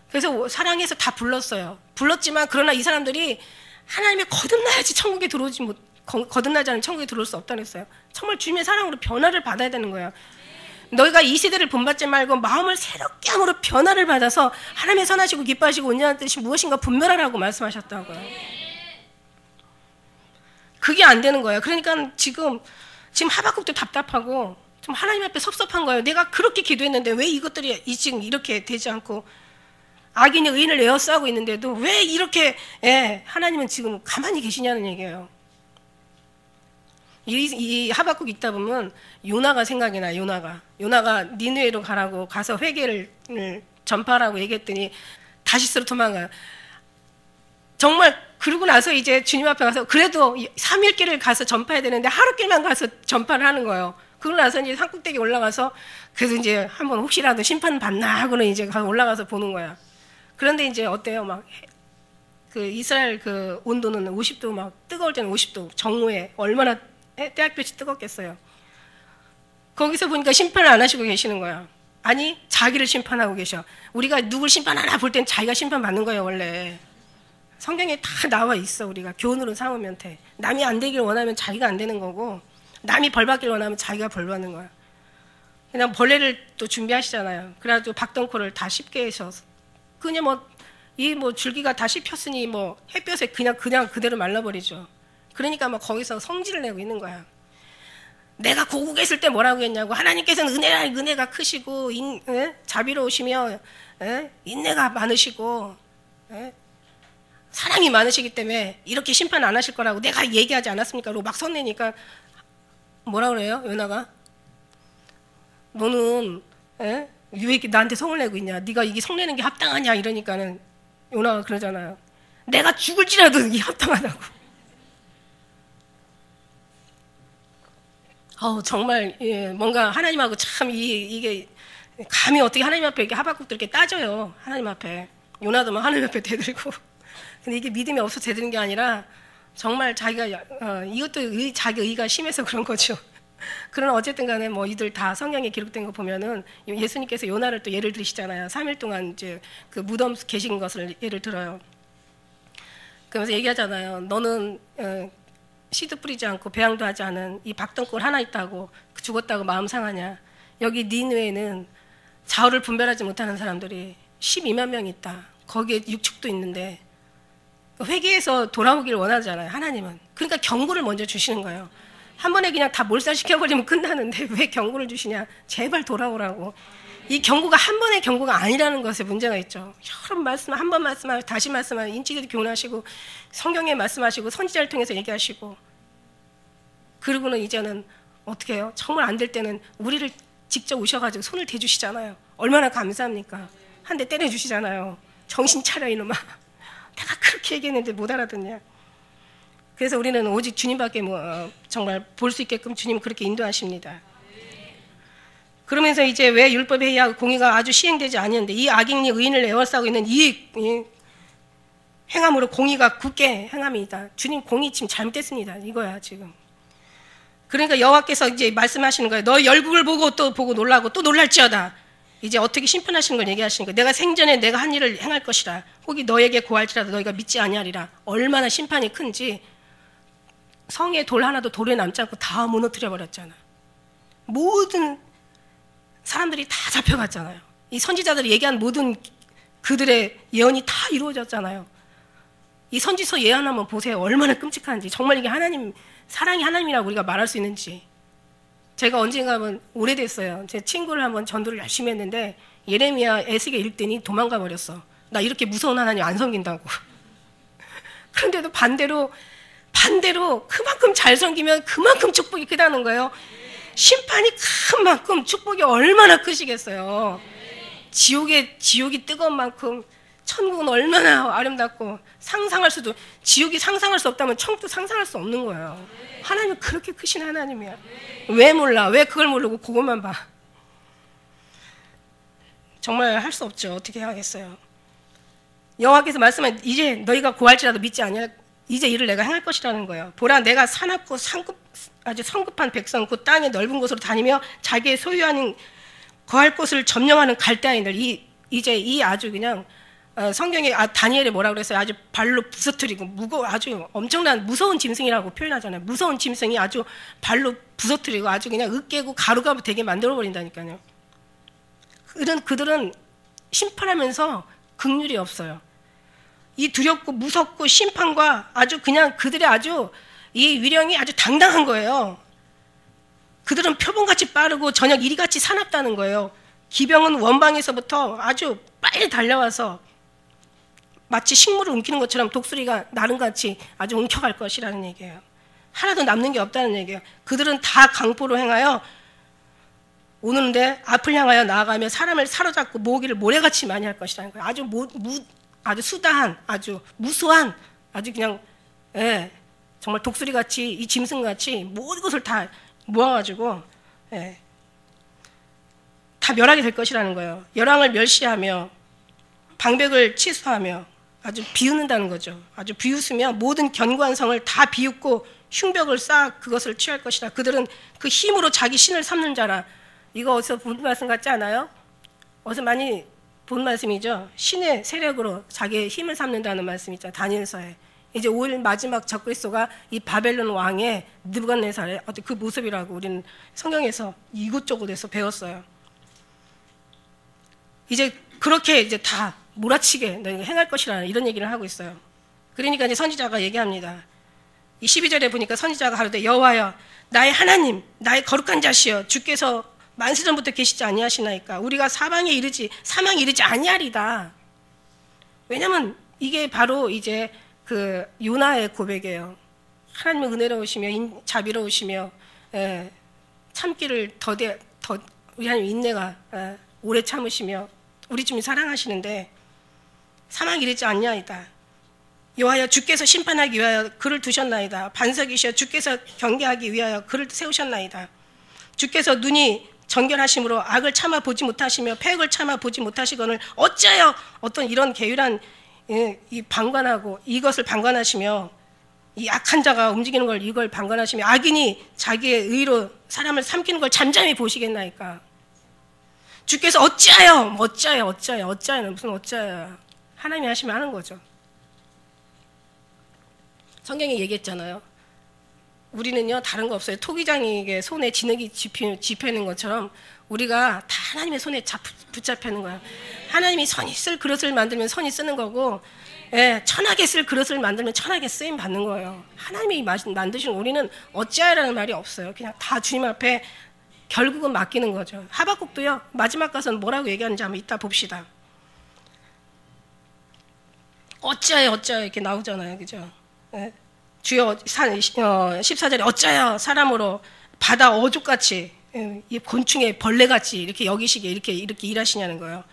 그래서 사랑해서 다 불렀어요. 불렀지만 그러나 이 사람들이 하나님의 거듭나야지 천국에 들어오지 거듭나지 않은 천국에 들어올 수 없다고 했어요. 정말 주님의 사랑으로 변화를 받아야 되는 거예요. 너희가 이 시대를 본받지 말고 마음을 새롭게 함으로 변화를 받아서 하나님의 선하시고 기뻐하시고 온전한 뜻이 무엇인가 분별하라고 말씀하셨다고요. 그게 안 되는 거예요. 그러니까 지금 하박국도 답답하고 좀 하나님 앞에 섭섭한 거예요. 내가 그렇게 기도했는데 왜 이것들이 지금 이렇게 되지 않고, 악인이 의인을 에워싸고 있는데도 왜 이렇게 하나님은 지금 가만히 계시냐는 얘기예요. 이 하박국 있다 보면 요나가 생각이 나요. 요나가 니느웨로 가서 회개를 전파하라고 얘기했더니 다시스로 도망가요. 정말 그러고 나서 이제 주님 앞에 가서 그래도 3일길을 가서 전파해야 되는데 하루길만 가서 전파를 하는 거예요. 그러고 나서 이제 산꼭대기 올라가서 그래서 이제 한번 혹시라도 심판 받나 하고는 이제 올라가서 보는 거야. 그런데 이제 어때요? 막 그 이스라엘 그 온도는 50도 막 뜨거울 때는 50도 정오에 얼마나 때학볕이 뜨겁겠어요. 거기서 보니까 심판을 안 하시고 계시는 거야. 아니 자기를 심판하고 계셔. 우리가 누굴 심판하나 볼 땐 자기가 심판받는 거예요 원래. 성경에 다 나와 있어. 우리가 교훈으로 삼으면 돼. 남이 안 되길 원하면 자기가 안 되는 거고, 남이 벌 받길 원하면 자기가 벌 받는 거야. 그냥 벌레를 또 준비하시잖아요. 그래가지고 박덩코를 다 씹게 해서 그냥 뭐 이 뭐 줄기가 다 씹혔으니 뭐 햇볕에 그냥 그대로 말라버리죠. 그러니까 막 거기서 성질을 내고 있는 거야. 내가 고국에 있을 때 뭐라고 했냐고. 하나님께서는 은혜가 크시고 자비로우시며 인내가 많으시고 사랑이 많으시기 때문에 이렇게 심판 안 하실 거라고 내가 얘기하지 않았습니까? 그리고 막 성내니까 뭐라 그래요? 요나가 너는 왜 이렇게 나한테 성을 내고 있냐? 네가 이게 성내는 게 합당하냐? 이러니까는 요나가 그러잖아요. 내가 죽을지라도 이게 합당하다고. 정말 뭔가 하나님하고 참 이게 감히 어떻게 하나님 앞에 이렇게 하박국도 이렇게 따져요. 하나님 앞에. 요나도 막 하나님 앞에 대들고. 근데 이게 믿음이 없어서 대드는 게 아니라 정말 자기가 이것도 자기 의가 심해서 그런 거죠. 그러나 어쨌든 간에 뭐 이들 다 성경에 기록된 거 보면은 예수님께서 요나를 또 예를 들으시잖아요. 3일 동안 이제 그 무덤 계신 것을 예를 들어요. 그러면서 얘기하잖아요. 너는 씨도 뿌리지 않고 배양도 하지 않은 이 박덩굴 하나 있다고 죽었다고 마음 상하냐. 여기 니느웨는 좌우를 분별하지 못하는 사람들이 12만 명이 있다. 거기에 육축도 있는데 회개해서 돌아오기를 원하잖아요. 하나님은. 그러니까 경고를 먼저 주시는 거예요. 한 번에 그냥 다 몰살시켜버리면 끝나는데 왜 경고를 주시냐. 제발 돌아오라고. 이 경고가 한 번의 경고가 아니라는 것에 문제가 있죠. 여러 말씀, 한 번 말씀하시고 다시 말씀하시고 인치들이 교훈하시고 성경에 말씀하시고 선지자를 통해서 얘기하시고 그러고는 이제는 어떻게 해요? 정말 안 될 때는 우리를 직접 오셔가지고 손을 대주시잖아요. 얼마나 감사합니까? 한 대 때려주시잖아요. 정신 차려 이놈아. 내가 그렇게 얘기했는데 못 알아듣냐. 그래서 우리는 오직 주님밖에 정말 볼 수 있게끔 주님은 그렇게 인도하십니다. 그러면서 이제 왜 율법의 회의하고 공의가 아주 시행되지 않았는데 이 악인이 의인을 애워싸고 있는 이 행함으로 공의가 굳게 행함이다. 주님 공의 지금 잘못됐습니다. 이거야 지금. 그러니까 여호와께서 이제 말씀하시는 거예요. 너 열국을 보고 또 보고 놀라고 또 놀랄지어다. 이제 어떻게 심판하시는 걸 얘기하시는 거예요. 내가 생전에 내가 한 일을 행할 것이라. 혹이 너에게 고할지라도 너희가 믿지 아니하리라. 얼마나 심판이 큰지. 성에 돌 하나도 돌에 남지 않고 다 무너뜨려 버렸잖아. 모든 사람들이 다 잡혀갔잖아요. 이 선지자들이 얘기한 모든 그들의 예언이 다 이루어졌잖아요. 이 선지서 예언 한번 보세요. 얼마나 끔찍한지. 정말 이게 하나님, 사랑이 하나님이라고 우리가 말할 수 있는지. 제가 언젠가 한번 오래됐어요. 제 친구를 한번 전도를 열심히 했는데 예레미야 에스겔 읽더니 도망가 버렸어. 나 이렇게 무서운 하나님 안 섬긴다고. 그런데도 반대로 그만큼 잘 섬기면 그만큼 축복이 크다는 거예요. 심판이 큰 만큼 축복이 얼마나 크시겠어요. 지옥이 뜨거운 만큼 천국은 얼마나 아름답고 지옥이 상상할 수 없다면 천국도 상상할 수 없는 거예요. 하나님은 그렇게 크신 하나님이야. 왜 몰라? 왜 그걸 모르고 그것만 봐? 정말 할 수 없죠. 어떻게 하겠어요? 여호와께서 말씀한 이제 너희가 고할지라도 믿지 아니하 이제 이를 내가 행할 것이라는 거예요. 보라 내가 사납고 아주 성급한 백성 그 땅의 넓은 곳으로 다니며 자기의 소유하는 거할 곳을 점령하는 갈대아인들 이제 이 아주 그냥 성경에 다니엘이 뭐라고 그랬어요? 아주 발로 부서뜨리고 아주 엄청난 무서운 짐승이라고 표현하잖아요. 무서운 짐승이 아주 발로 부서뜨리고 아주 그냥 으깨고 가루가 되게 만들어 버린다니까요. 그들은 심판하면서 긍휼이 없어요. 이 두렵고 무섭고 심판과 아주 그냥 그들의 아주 이 위령이 아주 당당한 거예요. 그들은 표범같이 빠르고 저녁 이리같이 사납다는 거예요. 기병은 원방에서부터 아주 빨리 달려와서 마치 식물을 옮기는 것처럼 독수리가 나른같이 아주 옮겨갈 것이라는 얘기예요. 하나도 남는 게 없다는 얘기예요. 그들은 다 강포로 행하여 오는데 앞을 향하여 나아가며 사람을 사로잡고 모으기를 모래같이 많이 할 것이라는 거예요. 아주 수다한, 아주 무수한, 아주 그냥 정말 독수리같이 이 짐승같이 모든 것을 다 모아가지고 다 멸하게 될 것이라는 거예요. 열왕을 멸시하며 방백을 치수하며 아주 비웃는다는 거죠. 아주 비웃으며 모든 견고한 성을 다 비웃고 흉벽을 쌓아 그것을 취할 것이라. 그들은 그 힘으로 자기 신을 삼는 자라. 이거 어디서 본 말씀 같지 않아요? 어디서 많이 본 말씀이죠. 신의 세력으로 자기의 힘을 삼는다는 말씀 있잖아요. 다니엘서에. 이제 5일 마지막 적그리스도가 이 바벨론 왕의 느부갓네살의 어떤 그 모습이라고 우리는 성경에서 이곳저곳에서 배웠어요. 이제 그렇게 이제 다 몰아치게 너희가 행할 것이라 이런 얘기를 하고 있어요. 그러니까 이제 선지자가 얘기합니다. 이 12절에 보니까 선지자가 가로되 여호와여 나의 하나님 나의 거룩한 자시여 주께서 만세전부터 계시지 아니하시나이까 우리가 사망에 이르지 아니하리다. 왜냐면 이게 바로 이제 그 요나의 고백이에요. 하나님은 은혜로우시며 자비로우시며 참기를 우리 하나님 인내가 오래 참으시며 우리 주님 사랑하시는데 사망에 이르지 아니하이다. 여호와여 주께서 심판하기 위하여 그를 두셨나이다. 반석이시여 주께서 경계하기 위하여 그를 세우셨나이다. 주께서 눈이 정결하심으로 악을 참아 보지 못하시며 패역을 참아 보지 못하시거늘 어찌하여 어떤 이런 계율한 이 방관하고 이것을 방관하시며 이 악한 자가 움직이는 걸 이걸 방관하시며 악인이 자기의 의로 사람을 삼키는 걸 잠잠히 보시겠나이까. 주께서 어찌하여 무슨 어찌하여 하나님이 하시면 하는 거죠. 성경에 얘기했잖아요. 우리는요 다른 거 없어요. 토기장이에게 손에 진흙이 집혀 있는 것처럼 우리가 다 하나님의 손에 붙잡혀 있는 거야. 하나님이 선이 쓸 그릇을 만들면 선이 쓰는 거고, 천하게 쓸 그릇을 만들면 천하게 쓰임 받는 거예요. 하나님이 만드신 우리는 어찌하라는 말이 없어요. 그냥 다 주님 앞에 결국은 맡기는 거죠. 하박국도요 마지막 가서는 뭐라고 얘기하는지 한번 이따 봅시다. 어찌하여 이렇게 나오잖아요, 그죠? 주여 14절에 어찌하여 사람으로 바다 어족같이 이 곤충의 벌레같이 이렇게 여기시게 이렇게 일하시냐는 거예요.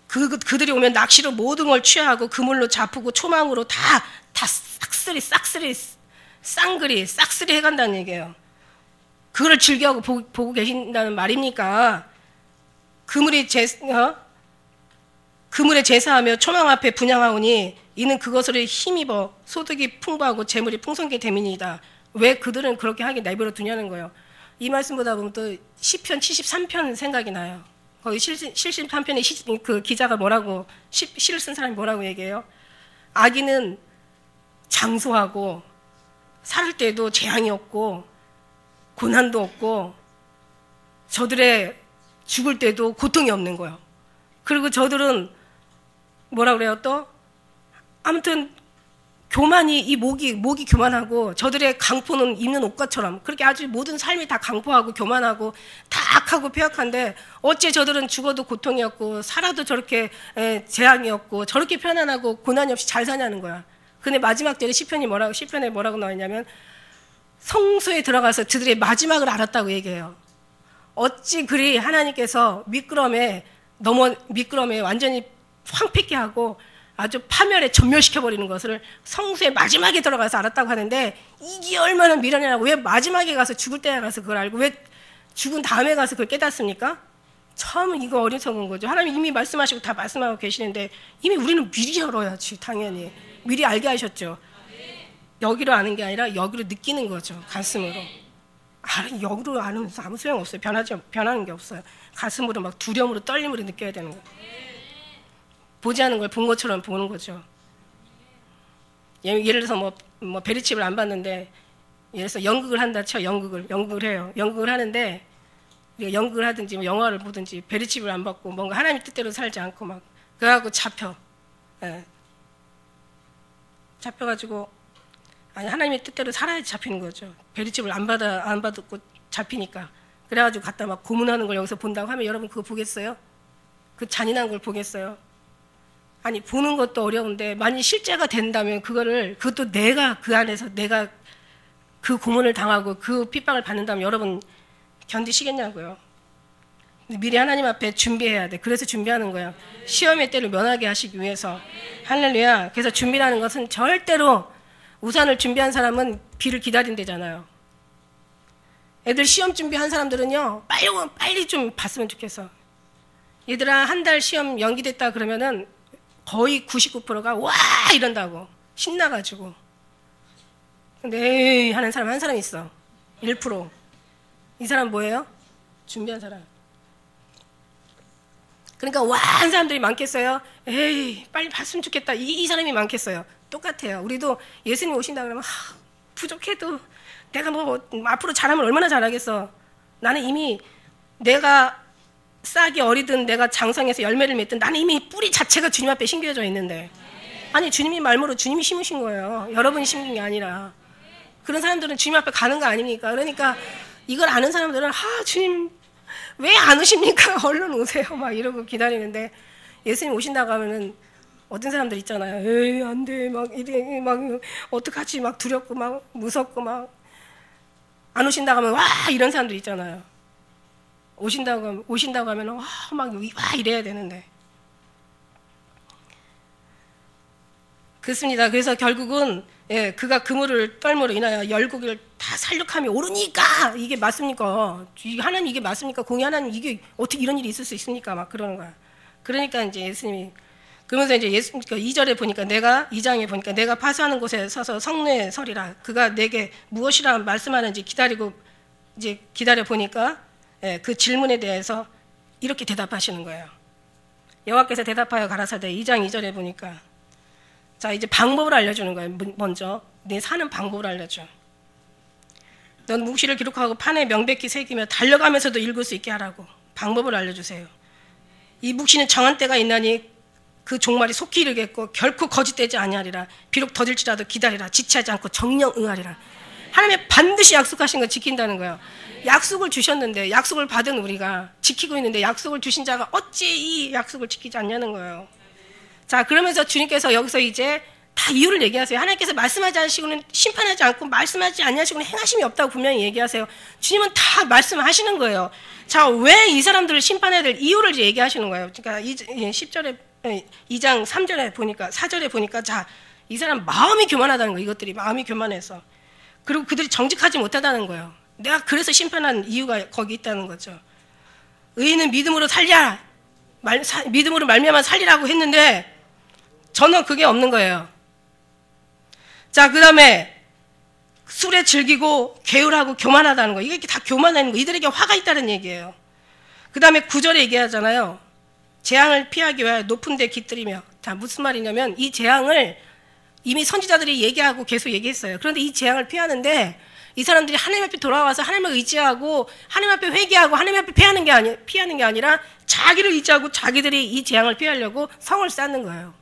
그들이 오면 낚시로 모든 걸 취하고 그물로 잡고 초망으로 다 싹쓸이 해간다는 얘기예요. 그거를 즐겨하고 보고 계신다는 말입니까? 그물에 제사하며 초망 앞에 분향하오니 이는 그것을 힘입어 소득이 풍부하고 재물이 풍성하게 됨이니이다. 왜 그들은 그렇게 하게 내버려 두냐는 거예요. 이 말씀 보다 보면 또 시편 73편 생각이 나요. 거기 73편에 그 기자가 뭐라고 시를 쓴 사람이 뭐라고 얘기해요? 악인은 장소하고 살을 때도 재앙이 없고 고난도 없고 저들의 죽을 때도 고통이 없는 거예요. 그리고 저들은 뭐라 그래요 또? 아무튼 교만이 이 목이 교만하고 저들의 강포는 입는 옷과처럼 그렇게 아주 모든 삶이 다 강포하고 교만하고 다 악하고 폐역한데 어째 저들은 죽어도 고통이 없고 살아도 저렇게 재앙이 없고 저렇게 편안하고 고난이 없이 잘 사냐는 거야. 근데 마지막 절에 시편에 뭐라고 나와 있냐면 성소에 들어가서 그들의 마지막을 알았다고 얘기해요. 어찌 그리 하나님께서 미끄럼에 완전히 황폐케 하고 아주 파멸에 전멸시켜버리는 것을 성수의 마지막에 들어가서 알았다고 하는데 이게 얼마나 미련하냐고. 왜 마지막에 가서 죽을 때에 가서 그걸 알고 왜 죽은 다음에 가서 그걸 깨닫습니까? 처음은 이거 어리석은 거죠. 하나님 이미 말씀하시고 다 말씀하고 계시는데 이미 우리는 미리 알아야지. 당연히 미리 알게 하셨죠. 여기로 아는 게 아니라 여기로 느끼는 거죠. 가슴으로. 여기로 아는 아무 소용없어요. 변하는 게 없어요. 가슴으로 막 두려움으로 떨림으로 느껴야 되는 거예요. 보지 않은 걸 본 것처럼 보는 거죠. 예를 들어서 뭐 베리칩을 안 봤는데 예를 들어서 연극을 한다 쳐. 연극을 해요. 연극을 하는데 우리가 연극을 하든지 영화를 보든지 베리칩을 안 받고 뭔가 하나님 뜻대로 살지 않고 막 그래갖고 잡혀가지고 아니 하나님의 뜻대로 살아야지 잡히는 거죠. 베리칩을 안 받고 잡히니까. 그래가지고 갖다 막 고문하는 걸 여기서 본다고 하면 여러분 그거 보겠어요? 그 잔인한 걸 보겠어요? 아니 보는 것도 어려운데 만약 실제가 된다면 그것도 내가 그 안에서 내가 그 고문을 당하고 그 핍박을 받는다면 여러분 견디시겠냐고요. 미리 하나님 앞에 준비해야 돼. 그래서 준비하는 거예요. 시험의 때를 면하게 하시기 위해서. 할렐루야. 그래서 준비라는 것은 절대로 우산을 준비한 사람은 비를 기다린대잖아요. 애들 시험 준비한 사람들은요 빨리 좀 봤으면 좋겠어. 얘들아 한 달 시험 연기됐다 그러면은 거의 99%가 와 이런다고 신나가지고. 근데 하는 사람 한 사람 있어. 1%. 이 사람 뭐예요? 준비한 사람. 그러니까 와 한 사람들이 많겠어요? 에이 빨리 봤으면 좋겠다 이 사람이 많겠어요? 똑같아요. 우리도 예수님 오신다 그러면 부족해도 내가 뭐 앞으로 잘하면 얼마나 잘하겠어. 나는 이미 내가 싹이 어리든 내가 장성해서 열매를 맺든 나는 이미 뿌리 자체가 주님 앞에 심겨져 있는데, 아니 주님이 말모로 주님이 심으신 거예요. 여러분이 심은 게 아니라. 그런 사람들은 주님 앞에 가는 거 아닙니까? 그러니까 이걸 아는 사람들은 주님 왜 안 오십니까? 얼른 오세요 막 이러고 기다리는데, 예수님 오신다고 하면은 어떤 사람들 있잖아요. 에이 안 돼 막 이래 막 어떡하지 막 두렵고 막 무섭고 막 안 오신다고 하면 와 이런 사람들 있잖아요. 오신다고 하면 와 막 와 이래야 되는데. 그렇습니다. 그래서 결국은 그가 그물을 떨므로 인하여 열국을 다 살육함이 오르니까 이게 맞습니까? 하나님 이게 맞습니까? 공의 하나님 이게 어떻게 이런 일이 있을 수 있습니까? 막 그러는 거야. 그러니까 이제 예수님이 그러면서 이제 2절에 보니까 2장에 보니까 내가 파수하는 곳에 서서 성내에 서리라. 그가 내게 무엇이라 말씀하는지 기다려 보니까 그 질문에 대해서 이렇게 대답하시는 거예요. 여호와께서 대답하여 가라사대 2장 2절에 보니까 자 이제 방법을 알려주는 거예요. 먼저 내 사는 방법을 알려줘. 넌 묵시를 기록하고 판에 명백히 새기며 달려가면서도 읽을 수 있게 하라고 방법을 알려주세요. 이 묵시는 정한 때가 있나니 그 종말이 속히 이르겠고 결코 거짓되지 아니하리라. 비록 더딜지라도 기다리라. 지체하지 않고 정령 응하리라. 하나님이 반드시 약속하신 거 지킨다는 거예요. 약속을 주셨는데 약속을 받은 우리가 지키고 있는데 약속을 주신 자가 어찌 이 약속을 지키지 않냐는 거예요. 자 그러면서 주님께서 여기서 이제 다 이유를 얘기하세요. 하나님께서 말씀하지 않으시고는 심판하지 않고 말씀하지 않으시고는 행하심이 없다고 분명히 얘기하세요. 주님은 다 말씀하시는 거예요. 자 왜 이 사람들을 심판해야 될 이유를 얘기하시는 거예요. 그러니까 10절에 2장 3절에 보니까 4절에 보니까 자 이 사람 마음이 교만하다는 거예요. 이것들이 마음이 교만해서 그리고 그들이 정직하지 못하다는 거예요. 내가 그래서 심판한 이유가 거기 있다는 거죠. 의인은 믿음으로 살리라. 믿음으로 말미암아 살리라고 했는데 저는 그게 없는 거예요. 자 그 다음에 술에 즐기고 게으르고 교만하다는 거. 이게 다 교만하는 거. 이들에게 화가 있다는 얘기예요. 그 다음에 9절에 얘기하잖아요. 재앙을 피하기 위하여 높은 데 깃들이며. 자 무슨 말이냐면 이 재앙을 이미 선지자들이 얘기하고 계속 얘기했어요. 그런데 이 재앙을 피하는데 이 사람들이 하나님 앞에 돌아와서 하나님을 의지하고 하나님 앞에 회개하고 하나님 앞에 피하는 게 아니라 자기를 의지하고 자기들이 이 재앙을 피하려고 성을 쌓는 거예요.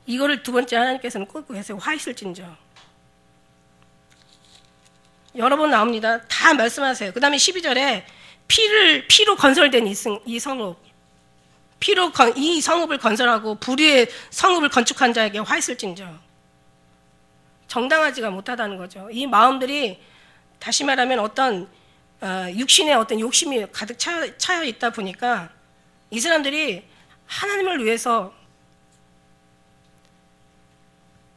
이거를 두 번째 하나님께서는 꽂고 계세요. 화 있을진저. 여러 번 나옵니다. 다 말씀하세요. 그 다음에 12절에 피로 건설된 이 성읍. 피로 이 성읍을 건설하고 불의의 성읍을 건축한 자에게 화 있을진저. 정당하지가 못하다는 거죠. 이 마음들이 다시 말하면 어떤 육신의 어떤 욕심이 가득 차여 있다 보니까 이 사람들이 하나님을 위해서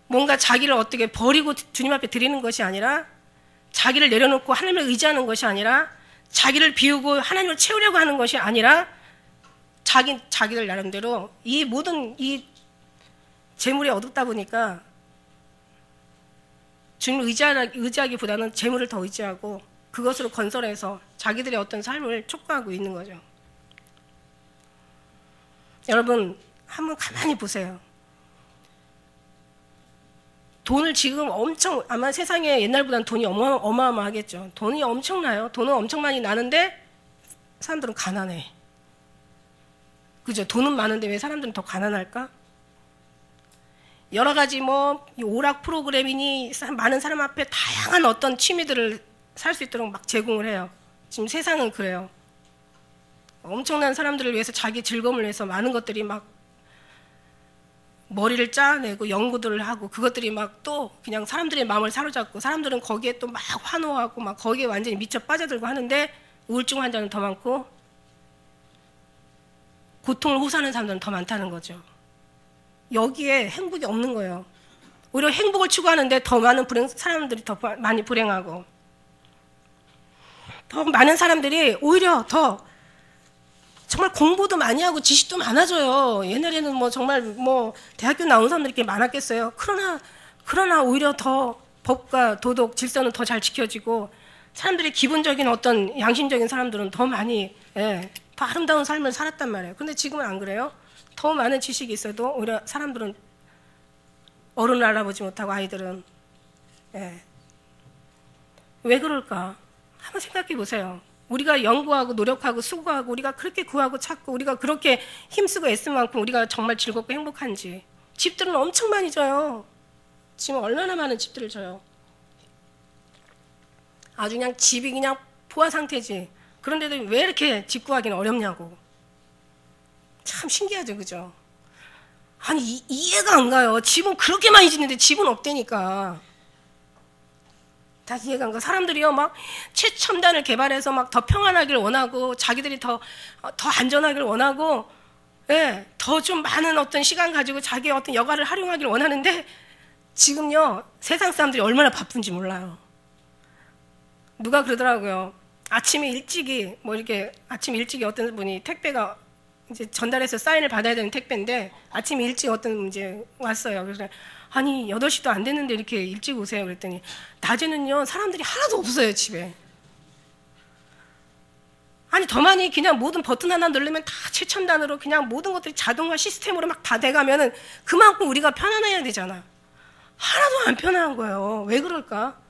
뭔가 자기를 어떻게 버리고 주님 앞에 드리는 것이 아니라 자기를 내려놓고 하나님을 의지하는 것이 아니라 자기를 비우고 하나님을 채우려고 하는 것이 아니라 자기들 나름대로 이 모든 이 재물이 어둡다 보니까 주님을 의지하기보다는 재물을 더 의지하고 그것으로 건설해서 자기들의 어떤 삶을 촉구하고 있는 거죠. 여러분 한번 가만히 보세요. 돈을 지금 엄청 아마 세상에 옛날보다는 돈이 어마어마하겠죠. 돈이 엄청나요. 돈은 엄청 많이 나는데 사람들은 가난해. 그죠? 돈은 많은데 왜 사람들은 더 가난할까? 여러 가지 오락 프로그램이니 많은 사람 앞에 다양한 어떤 취미들을 살 수 있도록 막 제공을 해요. 지금 세상은 그래요. 엄청난 사람들을 위해서 자기 즐거움을 위해서 많은 것들이 막 머리를 짜내고 연구들을 하고 그것들이 막 또 그냥 사람들의 마음을 사로잡고 사람들은 거기에 또 막 환호하고 막 거기에 완전히 미쳐 빠져들고 하는데 우울증 환자는 더 많고 고통을 호소하는 사람들은 더 많다는 거죠. 여기에 행복이 없는 거예요. 오히려 행복을 추구하는데 더 많은 사람들이 더 많이 불행하고 더 많은 사람들이 오히려 더 정말 공부도 많이 하고 지식도 많아져요. 옛날에는 정말 대학교 나온 사람들이 이렇게 많았겠어요. 그러나 오히려 더 법과 도덕, 질서는 더 잘 지켜지고 사람들의 기본적인 어떤 양심적인 사람들은 더 많이 더 아름다운 삶을 살았단 말이에요. 근데 지금은 안 그래요. 더 많은 지식이 있어도 오히려 사람들은 어른을 알아보지 못하고 아이들은 왜 그럴까? 한번 생각해 보세요. 우리가 연구하고 노력하고 수고하고 우리가 그렇게 구하고 찾고 우리가 그렇게 힘쓰고 애쓴 만큼 우리가 정말 즐겁고 행복한지. 집들은 엄청 많이 져요. 지금 얼마나 많은 집들을 져요. 아주 그냥 집이 그냥 포화 상태지. 그런데도 왜 이렇게 집 구하기는 어렵냐고. 참 신기하죠, 그죠? 아니 이해가 안 가요. 집은 그렇게 많이 짓는데 집은 없다니까. 다 이해가 안 가. 사람들이요 막 최첨단을 개발해서 막 더 평안하길 원하고 자기들이 더 안전하길 원하고, 예, 더 좀 많은 어떤 시간 가지고 자기의 어떤 여가를 활용하길 원하는데 지금요 세상 사람들이 얼마나 바쁜지 몰라요. 누가 그러더라고요. 아침에 일찍이 뭐 이렇게 아침 일찍이 어떤 분이 택배가 이제 전달해서 사인을 받아야 되는 택배인데 아침 일찍 어떤 이제 왔어요. 그래서 아니 8시도 안 됐는데 이렇게 일찍 오세요. 그랬더니 낮에는요 사람들이 하나도 없어요 집에. 아니 더 많이 그냥 모든 버튼 하나 누르면 다 최첨단으로 그냥 모든 것들이 자동화 시스템으로 막 다 돼가면은 그만큼 우리가 편안해야 되잖아. 하나도 안 편안한 거예요. 왜 그럴까?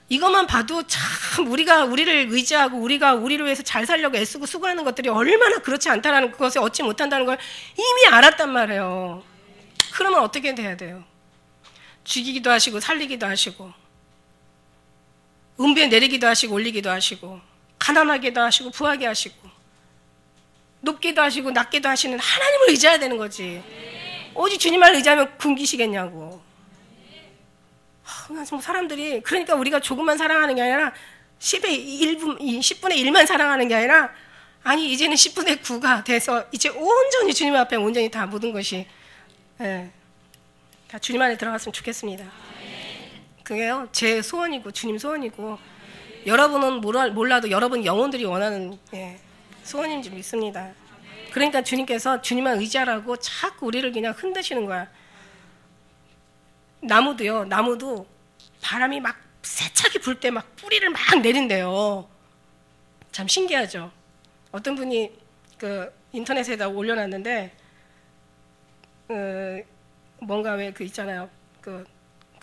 이것만 봐도 참 우리가 우리를 의지하고 우리가 우리를 위해서 잘 살려고 애쓰고 수고하는 것들이 얼마나 그렇지 않다라는 것을 얻지 못한다는 걸 이미 알았단 말이에요. 그러면 어떻게 돼야 돼요? 죽이기도 하시고 살리기도 하시고 은비에 내리기도 하시고 올리기도 하시고 가난하게도 하시고 부하게 하시고 높게도 하시고 낮게도 하시는 하나님을 의지해야 되는 거지. 오직 주님만 의지하면 굶기시겠냐고. 사람들이 그러니까 우리가 조금만 사랑하는 게 아니라 10분의 1만 사랑하는 게 아니라 아니 이제는 10분의 9가 돼서 이제 온전히 주님 앞에 온전히 다 모든 것이, 예, 다 주님 안에 들어갔으면 좋겠습니다. 그게요 제 소원이고 주님 소원이고 여러분은 몰라도 여러분 영혼들이 원하는, 예, 소원인 줄 믿습니다. 그러니까 주님께서 주님만 의지하라고 자꾸 우리를 그냥 흔드시는 거야. 나무도요, 나무도 바람이 막 세차게 불 때 막 뿌리를 막 내린대요. 참 신기하죠. 어떤 분이 그 인터넷에다 올려놨는데 뭔가 왜 그 있잖아요. 그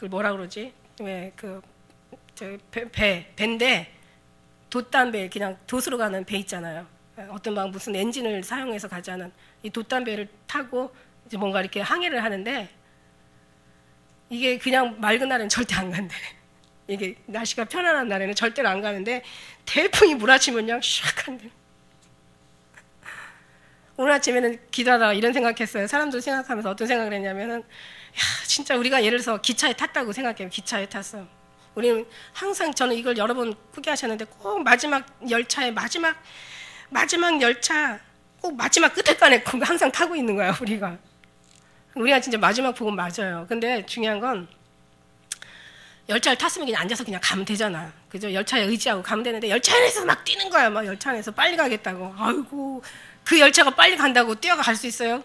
뭐라 그러지? 왜 그 배인데 돛담배 그냥 돛으로 가는 배 있잖아요. 어떤 막 무슨 엔진을 사용해서 가지 않은 이 돛담배를 타고 이제 뭔가 이렇게 항해를 하는데 이게 그냥 맑은 날에는 절대 안 간대. 이게 날씨가 편안한 날에는 절대로 안 가는데 태풍이 몰아치면 그냥 샥 간대. 오늘 아침에는 기도하다가 이런 생각했어요. 사람들 생각하면서 어떤 생각을 했냐면은, 야, 진짜 우리가 예를 들어서 기차에 탔다고 생각해요. 기차에 탔어. 우리는 항상 저는 이걸 여러 번 크게 하셨는데 꼭 마지막 열차에 마지막 열차 꼭 마지막 끝에까지 항상 타고 있는 거야, 우리가 진짜 마지막 복은 맞아요. 근데 중요한 건 열차를 탔으면 그냥 앉아서 그냥 가면 되잖아. 그죠? 열차에 의지하고 가면 되는데 열차 안에서 막 뛰는 거야. 막 열차 안에서 빨리 가겠다고. 아이고, 그 열차가 빨리 간다고 뛰어가 갈 수 있어요?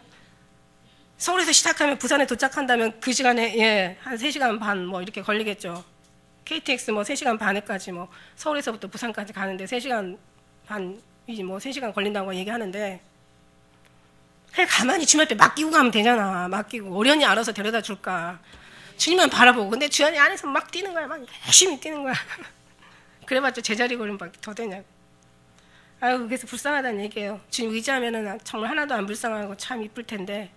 서울에서 시작하면 부산에 도착한다면 그 시간에, 예, 한 3시간 반 뭐 이렇게 걸리겠죠. KTX 뭐 3시간 반에까지 뭐 서울에서부터 부산까지 가는데 3시간 반이지 뭐 3시간 걸린다고 얘기하는데 그냥 가만히 주님 앞에 맡기고 가면 되잖아. 맡기고 어련히 알아서 데려다 줄까. 주님만 바라보고. 근데 주연이 안에서 막 뛰는 거야. 막 열심히 뛰는 거야. 그래봤자 제자리 걸음 밖에 더 되냐고. 아유, 그래서 불쌍하다는 얘기예요. 주님 의지하면은 정말 하나도 안 불쌍하고 참 이쁠 텐데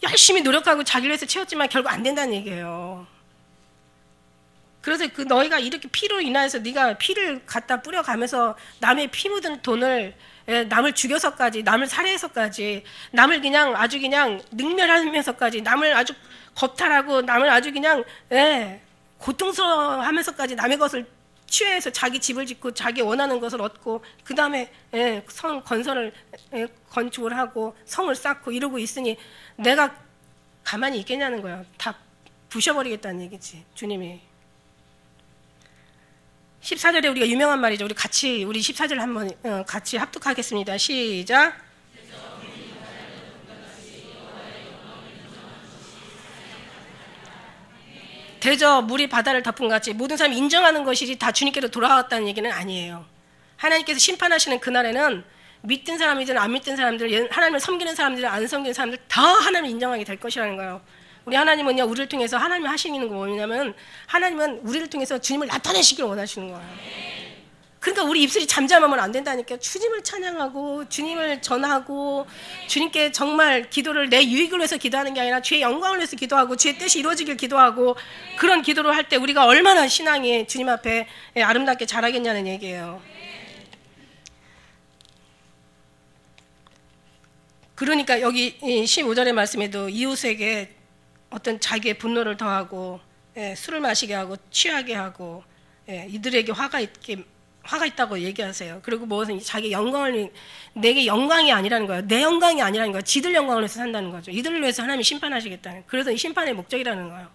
열심히 노력하고 자기를 위해서 채웠지만 결국 안 된다는 얘기예요. 그래서 그 너희가 이렇게 피로 인하여서 네가 피를 갖다 뿌려가면서 남의 피 묻은 돈을, 예, 남을 죽여서까지, 남을 살해해서까지, 남을 그냥 아주 그냥 능멸하면서까지, 남을 아주 겁탈하고, 남을 아주 그냥, 예, 고통스러워하면서까지 남의 것을 취해서 자기 집을 짓고 자기 원하는 것을 얻고 그 다음에, 예, 성 건설을, 예, 건축을 하고 성을 쌓고 이러고 있으니 내가 가만히 있겠냐는 거야. 다 부셔버리겠다는 얘기지, 주님이. 14절에 우리가 유명한 말이죠. 우리 14절 한번 같이 합독하겠습니다. 시작. 대저 물이 바다를 덮은 같이 모든 사람이 인정하는 것이지 다 주님께로 돌아왔다는 얘기는 아니에요. 하나님께서 심판하시는 그날에는 믿든 사람이든 안 믿든 사람들, 하나님을 섬기는 사람들, 안 섬기는 사람들 다 하나님을 인정하게 될 것이라는 거예요. 우리 하나님은요, 우리를 통해서 하나님이 하시는 거 뭐냐면 하나님은 우리를 통해서 주님을 나타내시기를 원하시는 거예요. 그러니까 우리 입술이 잠잠하면 안 된다니까. 주님을 찬양하고 주님을 전하고 주님께 정말 기도를 내 유익을 위해서 기도하는 게 아니라 주의 영광을 위해서 기도하고 주의 뜻이 이루어지길 기도하고 그런 기도를 할 때 우리가 얼마나 신앙이 주님 앞에 아름답게 자라겠냐는 얘기예요. 그러니까 여기 15절의 말씀에도 이웃에게 어떤 자기의 분노를 더하고 술을 마시게 하고 취하게 하고 이들에게 화가 있다고 얘기하세요. 그리고 무엇은 자기 영광을 내게 영광이 아니라는 거예요. 내 영광이 아니라는 거예요. 지들 영광을 위해서 산다는 거죠. 이들을 위해서 하나님이 심판하시겠다는. 그래서 이 심판의 목적이라는 거예요.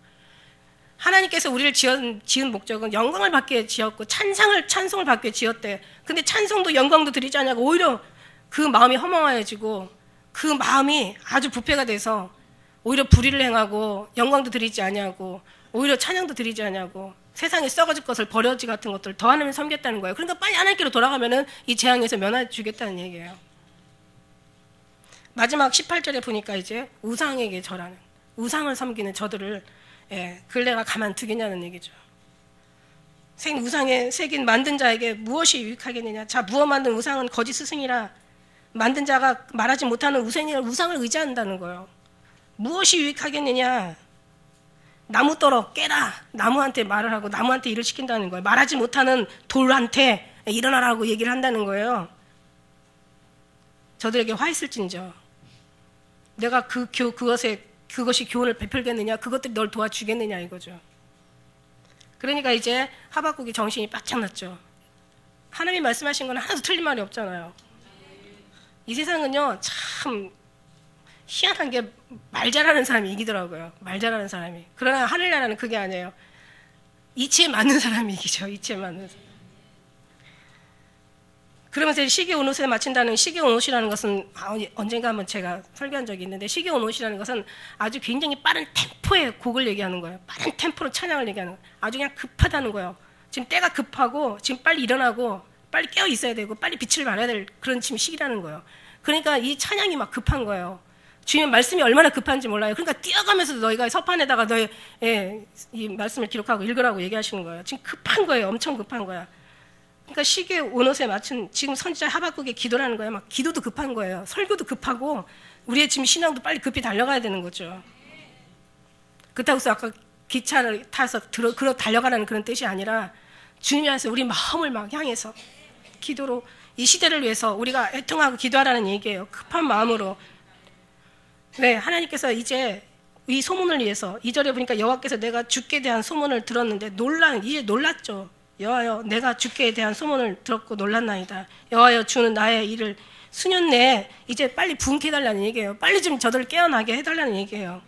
하나님께서 우리를 지은 목적은 영광을 받기 위해 지었고 찬송을 받기 위해 지었대. 근데 찬송도 영광도 드리지 않냐고 오히려 그 마음이 허망해지고 그 마음이 아주 부패가 돼서 오히려 불의를 행하고 영광도 드리지 않냐고 오히려 찬양도 드리지 않냐고 세상에 썩어질 것을 버려지 같은 것들 더 하나님을 섬겼다는 거예요. 그러니까 빨리 하나님께로 돌아가면은 이 재앙에서 면해 주겠다는 얘기예요. 마지막 18절에 보니까 이제 우상에게 절하는 우상을 섬기는 저들을 그걸 내가 가만두겠냐는 얘기죠. 우상에 새긴 만든 자에게 무엇이 유익하겠느냐. 자, 무엇 만든 우상은 거짓 스승이라 만든 자가 말하지 못하는 우상을 의지한다는 거예요. 무엇이 유익하겠느냐. 나무더러 깨라. 나무한테 말을 하고 나무한테 일을 시킨다는 거예요. 말하지 못하는 돌한테 일어나라고 얘기를 한다는 거예요. 저들에게 화 있을진저. 내가 그것이 교훈을 베풀겠느냐. 그것들이 널 도와주겠느냐 이거죠. 그러니까 이제 하박국이 정신이 바짝 났죠. 하나님이 말씀하신 건 하나도 틀린 말이 없잖아요. 이 세상은요 참 희한한 게 말 잘하는 사람이 이기더라고요. 말 잘하는 사람이. 그러나 하늘나라는 그게 아니에요. 이치에 맞는 사람이 이기죠. 이치에 맞는 사람. 그러면서 시기온 옷에 맞춘다는 시기온 옷이라는 것은 언젠가 한번 제가 설교한 적이 있는데 시기온 옷이라는 것은 아주 굉장히 빠른 템포의 곡을 얘기하는 거예요. 빠른 템포로 찬양을 얘기하는 거예요. 아주 그냥 급하다는 거예요. 지금 때가 급하고 지금 빨리 일어나고 빨리 깨어 있어야 되고 빨리 빛을 발해야 될 그런 지금 시기라는 거예요. 그러니까 이 찬양이 막 급한 거예요. 주님 말씀이 얼마나 급한지 몰라요. 그러니까 뛰어가면서 너희가 서판에다가 너의 이 말씀을 기록하고 읽으라고 얘기하시는 거예요. 지금 급한 거예요. 엄청 급한 거야. 그러니까 시기의 온옷에 맞춘 지금 선지자 하박국의 기도라는 거예요. 막 기도도 급한 거예요. 설교도 급하고 우리의 지금 신앙도 빨리 급히 달려가야 되는 거죠. 그렇다고 해서 아까 기차를 타서 달려가라는 그런 뜻이 아니라 주님이 하셔서 우리 마음을 막 향해서 기도로 이 시대를 위해서 우리가 애통하고 기도하라는 얘기예요. 급한 마음으로. 네, 하나님께서 이제 이 소문을 위해서 2절에 보니까 여호와께서 내가 주께 대한 소문을 들었는데 이제 놀랐죠. 여호와여 내가 주께 대한 소문을 들었고 놀랐나이다. 여호와여 주는 나의 일을 수년 내에 이제 빨리 부흥케 해달라는 얘기예요. 빨리 좀 저들을 깨어나게 해달라는 얘기예요.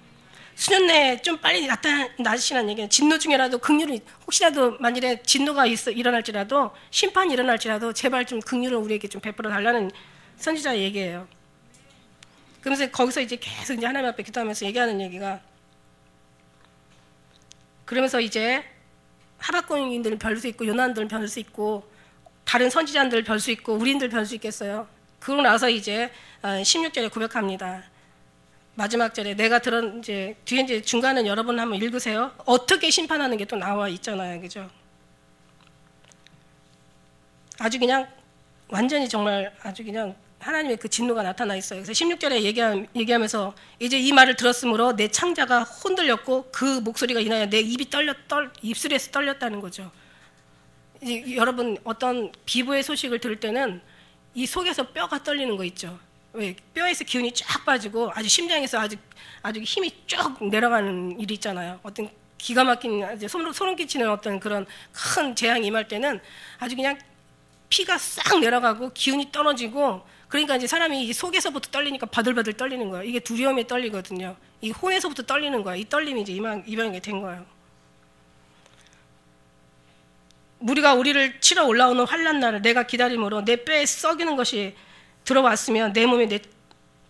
수년 내에 좀 빨리 나타나시라는 얘기예요. 진노 중에라도 긍휼을 혹시라도 만일에 진노가 일어날지라도 심판이 일어날지라도 제발 좀 긍휼을 우리에게 좀 베풀어 달라는 선지자의 얘기예요. 그러면서 거기서 이제 계속 이제 하나님 앞에 기도하면서 얘기하는 얘기가 그러면서 이제 하박국인들은 별 수 있고 요나단들은 별 수 있고 다른 선지자들 별 수 있고 우리인들 별 수 있겠어요. 그러고 나서 이제 16절에 고백합니다. 마지막 절에 내가 들은 이제 뒤에 이제 중간은 여러분 한번 읽으세요. 어떻게 심판하는 게 또 나와 있잖아요, 그죠? 아주 그냥 완전히 정말 아주 그냥 하나님의 그 진노가 나타나 있어요. 그래서 16절에 얘기하면서 이제 이 말을 들었으므로 내 창자가 흔들렸고 그 목소리가 인하여 내 입이 입술에서 떨렸다는 거죠. 이제 여러분 어떤 비부의 소식을 들을 때는 이 속에서 뼈가 떨리는 거 있죠. 왜 뼈에서 기운이 쫙 빠지고 아주 심장에서 아주 힘이 쭉 내려가는 일이 있잖아요. 어떤 기가 막힌 이제 소름 끼치는 어떤 그런 큰 재앙이 임할 때는 아주 그냥 피가 싹 내려가고 기운이 떨어지고 그러니까 이제 사람이 속에서부터 떨리니까 바들바들 떨리는 거예요. 이게 두려움에 떨리거든요. 이 혼에서부터 떨리는 거예요. 이 떨림이 이제 임하게 된 거예요. 무리가 우리를 치러 올라오는 환난 날을 내가 기다림으로 내 뼈에 썩이는 것이 들어왔으면 내 몸이 내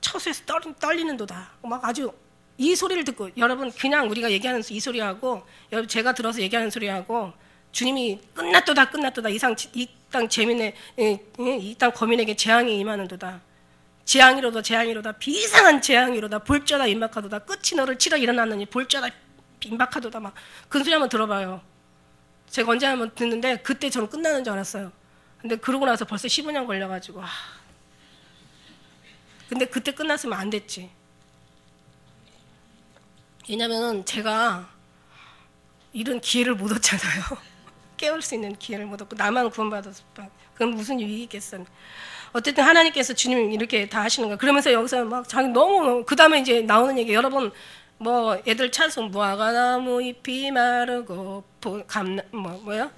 처수에서 떨리는도다. 막 아주 이 소리를 듣고 여러분 그냥 우리가 얘기하는 이 소리하고 여러분 제가 들어서 얘기하는 소리하고 주님이 끝났도다 이 땅 재민의 이 땅 거민에게 재앙이 임하는도다. 재앙이로다 비상한 재앙이로다 볼자다 임박하도다 끝이 너를 치러 일어났느니 볼자다 임박하도다 막 그 소리 한번 들어봐요. 제가 언제 한번 듣는데 그때 저는 끝나는 줄 알았어요. 근데 그러고 나서 벌써 15년 걸려가지고 근데 그때 끝났으면 안 됐지. 왜냐면은 제가 이런 기회를 못 얻잖아요. 깨울 수 있는 기회를 못 얻고 나만 구원받았을 뿐. 그럼 무슨 유익이 있겠어요. 어쨌든 하나님께서 주님 이렇게 다 하시는 거예요. 그러면서 여기서 막 자기 너무 그 다음에 이제 나오는 얘기 여러분 뭐 애들 찬송 무화과나무 잎이 마르고 뭐야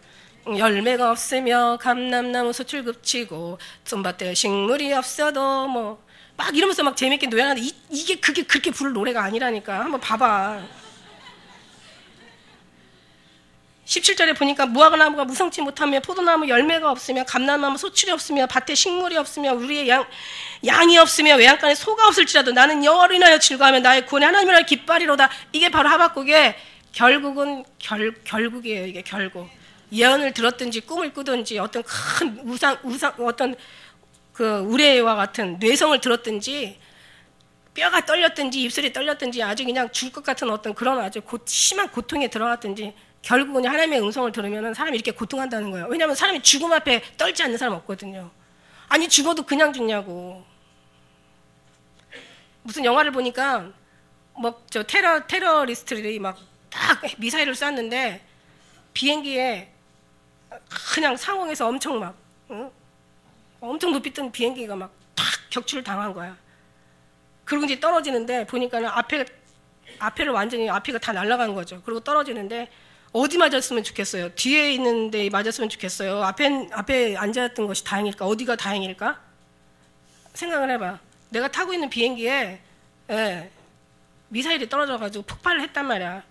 열매가 없으며 감람나무 솥을 급치고 손밭에 식물이 없어도 뭐 막 이러면서 막 재밌게 노래하는데 이게 그게 그렇게 부를 노래가 아니라니까. 한번 봐봐. 17절에 보니까 무화과나무가 무성치 못하며 포도나무 열매가 없으며 감람나무 소출이 없으며 밭에 식물이 없으며 우리의 양이 없으며 외양간에 소가 없을지라도 나는 여호와를 인하여 즐거워하며 나의 구원의 하나님을 기뻐하리로다. 이게 바로 하박국의 결국은 결국이에요. 이게 결국 예언을 들었든지 꿈을 꾸든지 어떤 큰 우상 어떤 그 우레와 같은 뇌성을 들었든지 뼈가 떨렸든지 입술이 떨렸든지 아주 그냥 죽을 것 같은 어떤 그런 아주 심한 고통에 들어갔든지 결국은 하나님의 음성을 들으면 사람이 이렇게 고통한다는 거예요. 왜냐하면 사람이 죽음 앞에 떨지 않는 사람 없거든요. 아니 죽어도 그냥 죽냐고. 무슨 영화를 보니까 뭐 저 테러리스트들이 막 딱 미사일을 쐈는데 비행기에 그냥 상공에서 엄청 막 엄청 높이 뜬 비행기가 막 탁 격추를 당한 거야. 그리고 이제 떨어지는데 보니까는 앞에를 완전히 앞이가 다 날아간 거죠. 그리고 떨어지는데 어디 맞았으면 좋겠어요? 뒤에 있는 데 맞았으면 좋겠어요? 앞에 앉아있던 것이 다행일까? 어디가 다행일까? 생각을 해봐. 내가 타고 있는 비행기에 미사일이 떨어져가지고 폭발을 했단 말이야.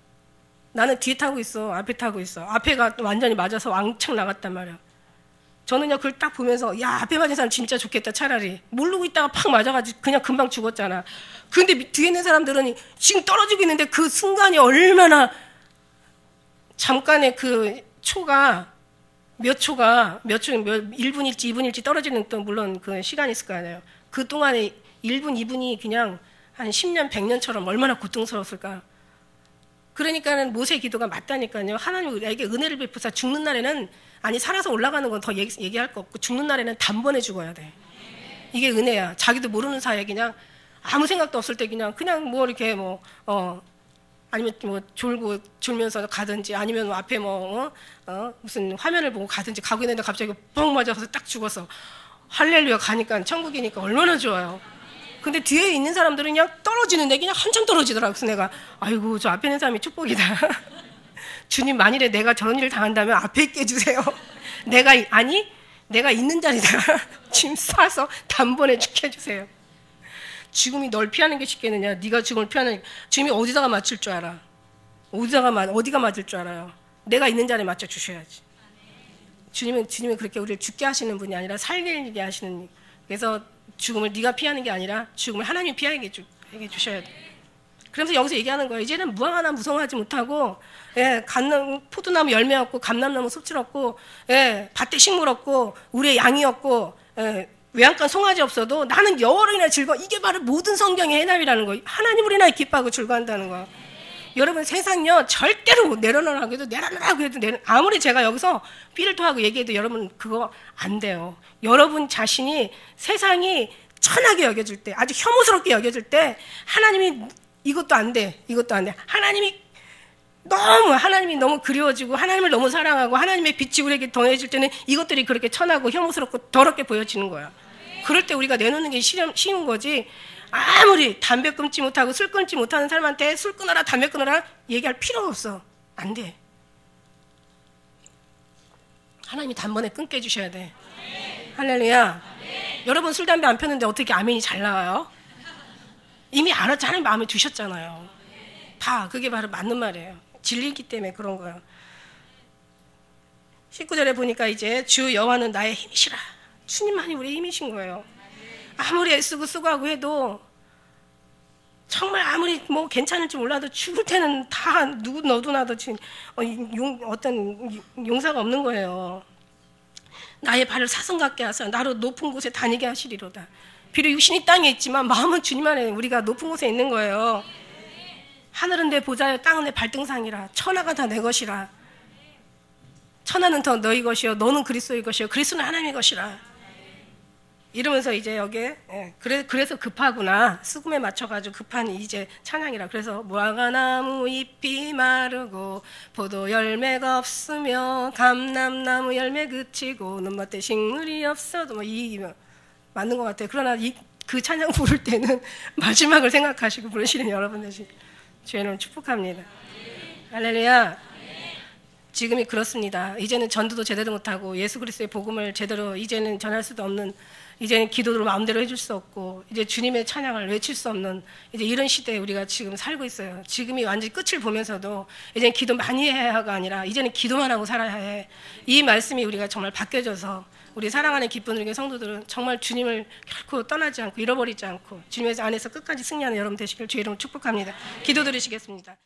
나는 뒤에 타고 있어. 앞에 타고 있어. 앞에가 완전히 맞아서 왕창 나갔단 말이야. 저는요 그걸 딱 보면서 야 앞에 맞은 사람 진짜 좋겠다. 차라리 모르고 있다가 팍 맞아가지고 그냥 금방 죽었잖아. 근데 뒤에 있는 사람들은 지금 떨어지고 있는데 그 순간이 얼마나 잠깐의 그 초가 몇 1분일지 2분일지 떨어지는 또 물론 그 시간이 있을 거 아니에요. 그 동안에 1분 2분이 그냥 한 10년 100년처럼 얼마나 고통스러웠을까. 그러니까는 모세의 기도가 맞다니까요. 하나님 우리에게 은혜를 베푸사 죽는 날에는 아니 살아서 올라가는 건 더 얘기할 거 없고 죽는 날에는 단번에 죽어야 돼. 이게 은혜야. 자기도 모르는 사이에 그냥 아무 생각도 없을 때 그냥 뭐 이렇게 아니면 뭐 졸면서 가든지 아니면 앞에 무슨 화면을 보고 가든지 가고 있는데 갑자기 뻥 맞아서 딱 죽어서 할렐루야 가니까 천국이니까 얼마나 좋아요. 근데 뒤에 있는 사람들은 그냥 떨어지는데 그냥 한참 떨어지더라고. 그래서 내가 아이고 저 앞에 있는 사람이 축복이다. 주님 만일에 내가 저런 일을 당한다면 앞에 있게 해주세요. 내가 있는 자리다. 지금 쏴서 단번에 죽게 해주세요. 죽음이 널 피하는 게 쉽겠느냐? 네가 죽음을 피하는 죽음이 어디다가 맞출 줄 알아? 어디가 맞을 줄 알아요? 내가 있는 자리에 맞춰 주셔야지. 주님은 그렇게 우리를 죽게 하시는 분이 아니라 살게 하시는. 그래서 죽음을 네가 피하는 게 아니라 죽음을 하나님이 피하게 주셔야 돼. 그러면서 여기서 얘기하는 거예요. 이제는 무화과나 무성하지 못하고 포도나무 열매 없고 감람나무 섭질 없고 밭에 식물 없고 우리의 양이 없고 외양간 송아지 없어도 나는 여호와로 인하여 즐거워. 이게 바로 모든 성경의 해답이라는 거예요. 하나님으로 인하여 기뻐하고 즐거워한다는 거예요. 여러분 세상요 절대로 내려놓으라고 해도 아무리 제가 여기서 삐를 토하고 얘기해도 여러분 그거 안 돼요. 여러분 자신이 세상이 천하게 여겨질 때 아주 혐오스럽게 여겨질 때 하나님이 이것도 안 돼. 하나님이 너무 그리워지고 하나님을 너무 사랑하고 하나님의 빛이 우리에게 더해질 때는 이것들이 그렇게 천하고 혐오스럽고 더럽게 보여지는 거야. 그럴 때 우리가 내놓는 게 쉬운 거지. 아무리 담배 끊지 못하고 술 끊지 못하는 사람한테 술 끊어라 담배 끊어라 얘기할 필요가 없어. 안 돼. 하나님이 단번에 끊게 해주셔야 돼. 할렐루야. 여러분 술 담배 안 폈는데 어떻게 아멘이 잘 나와요? 이미 알았지. 하나님 마음에 두셨잖아요. 그게 바로 맞는 말이에요. 진리이기 때문에 그런 거예요. 19절에 보니까 이제 주 여호와는 나의 힘이시라. 주님만이 우리의 힘이신 거예요. 아무리 애쓰고 수고하고 해도 정말 아무리 뭐 괜찮을지 몰라도 죽을 때는 다 너도 나도 지금 어떤 용사가 없는 거예요. 나의 발을 사슴 같게 하사 나로 높은 곳에 다니게 하시리로다. 비록 육신이 땅에 있지만 마음은 주님 안에 우리가 높은 곳에 있는 거예요. 하늘은 내 보좌여 땅은 내 발등상이라 천하가 다 내 것이라. 천하는 더 너희 것이요 너는 그리스도의 것이요 그리스도는 하나님의 것이라. 이러면서 이제 여기에 그래서 급하구나. 수금에 맞춰가지고 급한 이제 찬양이라. 그래서 무화과나무 잎이 마르고 포도 열매가 없으며 감람나무 열매 그치고 눈밭에 식물이 없어도 뭐 맞는 것 같아요. 그러나 그 찬양 부를 때는 마지막을 생각하시고 부르시는 여러분들 주의 이름 축복합니다. 할렐루야. 지금이 그렇습니다. 이제는 전도도 제대로 못하고 예수 그리스도의 복음을 제대로 이제는 전할 수도 없는, 이제는 기도를 마음대로 해줄 수 없고 이제 주님의 찬양을 외칠 수 없는 이제 이런 시대에 우리가 지금 살고 있어요. 지금이 완전히 끝을 보면서도 이제는 기도 많이 해야가 아니라 이제는 기도만 하고 살아야 해. 이 말씀이 우리가 정말 바뀌어져서 우리 사랑하는 기쁜 우리 성도들은 정말 주님을 결코 떠나지 않고 잃어버리지 않고 주님의 안에서 끝까지 승리하는 여러분 되시길 주의 이름으로 축복합니다. 기도드리시겠습니다.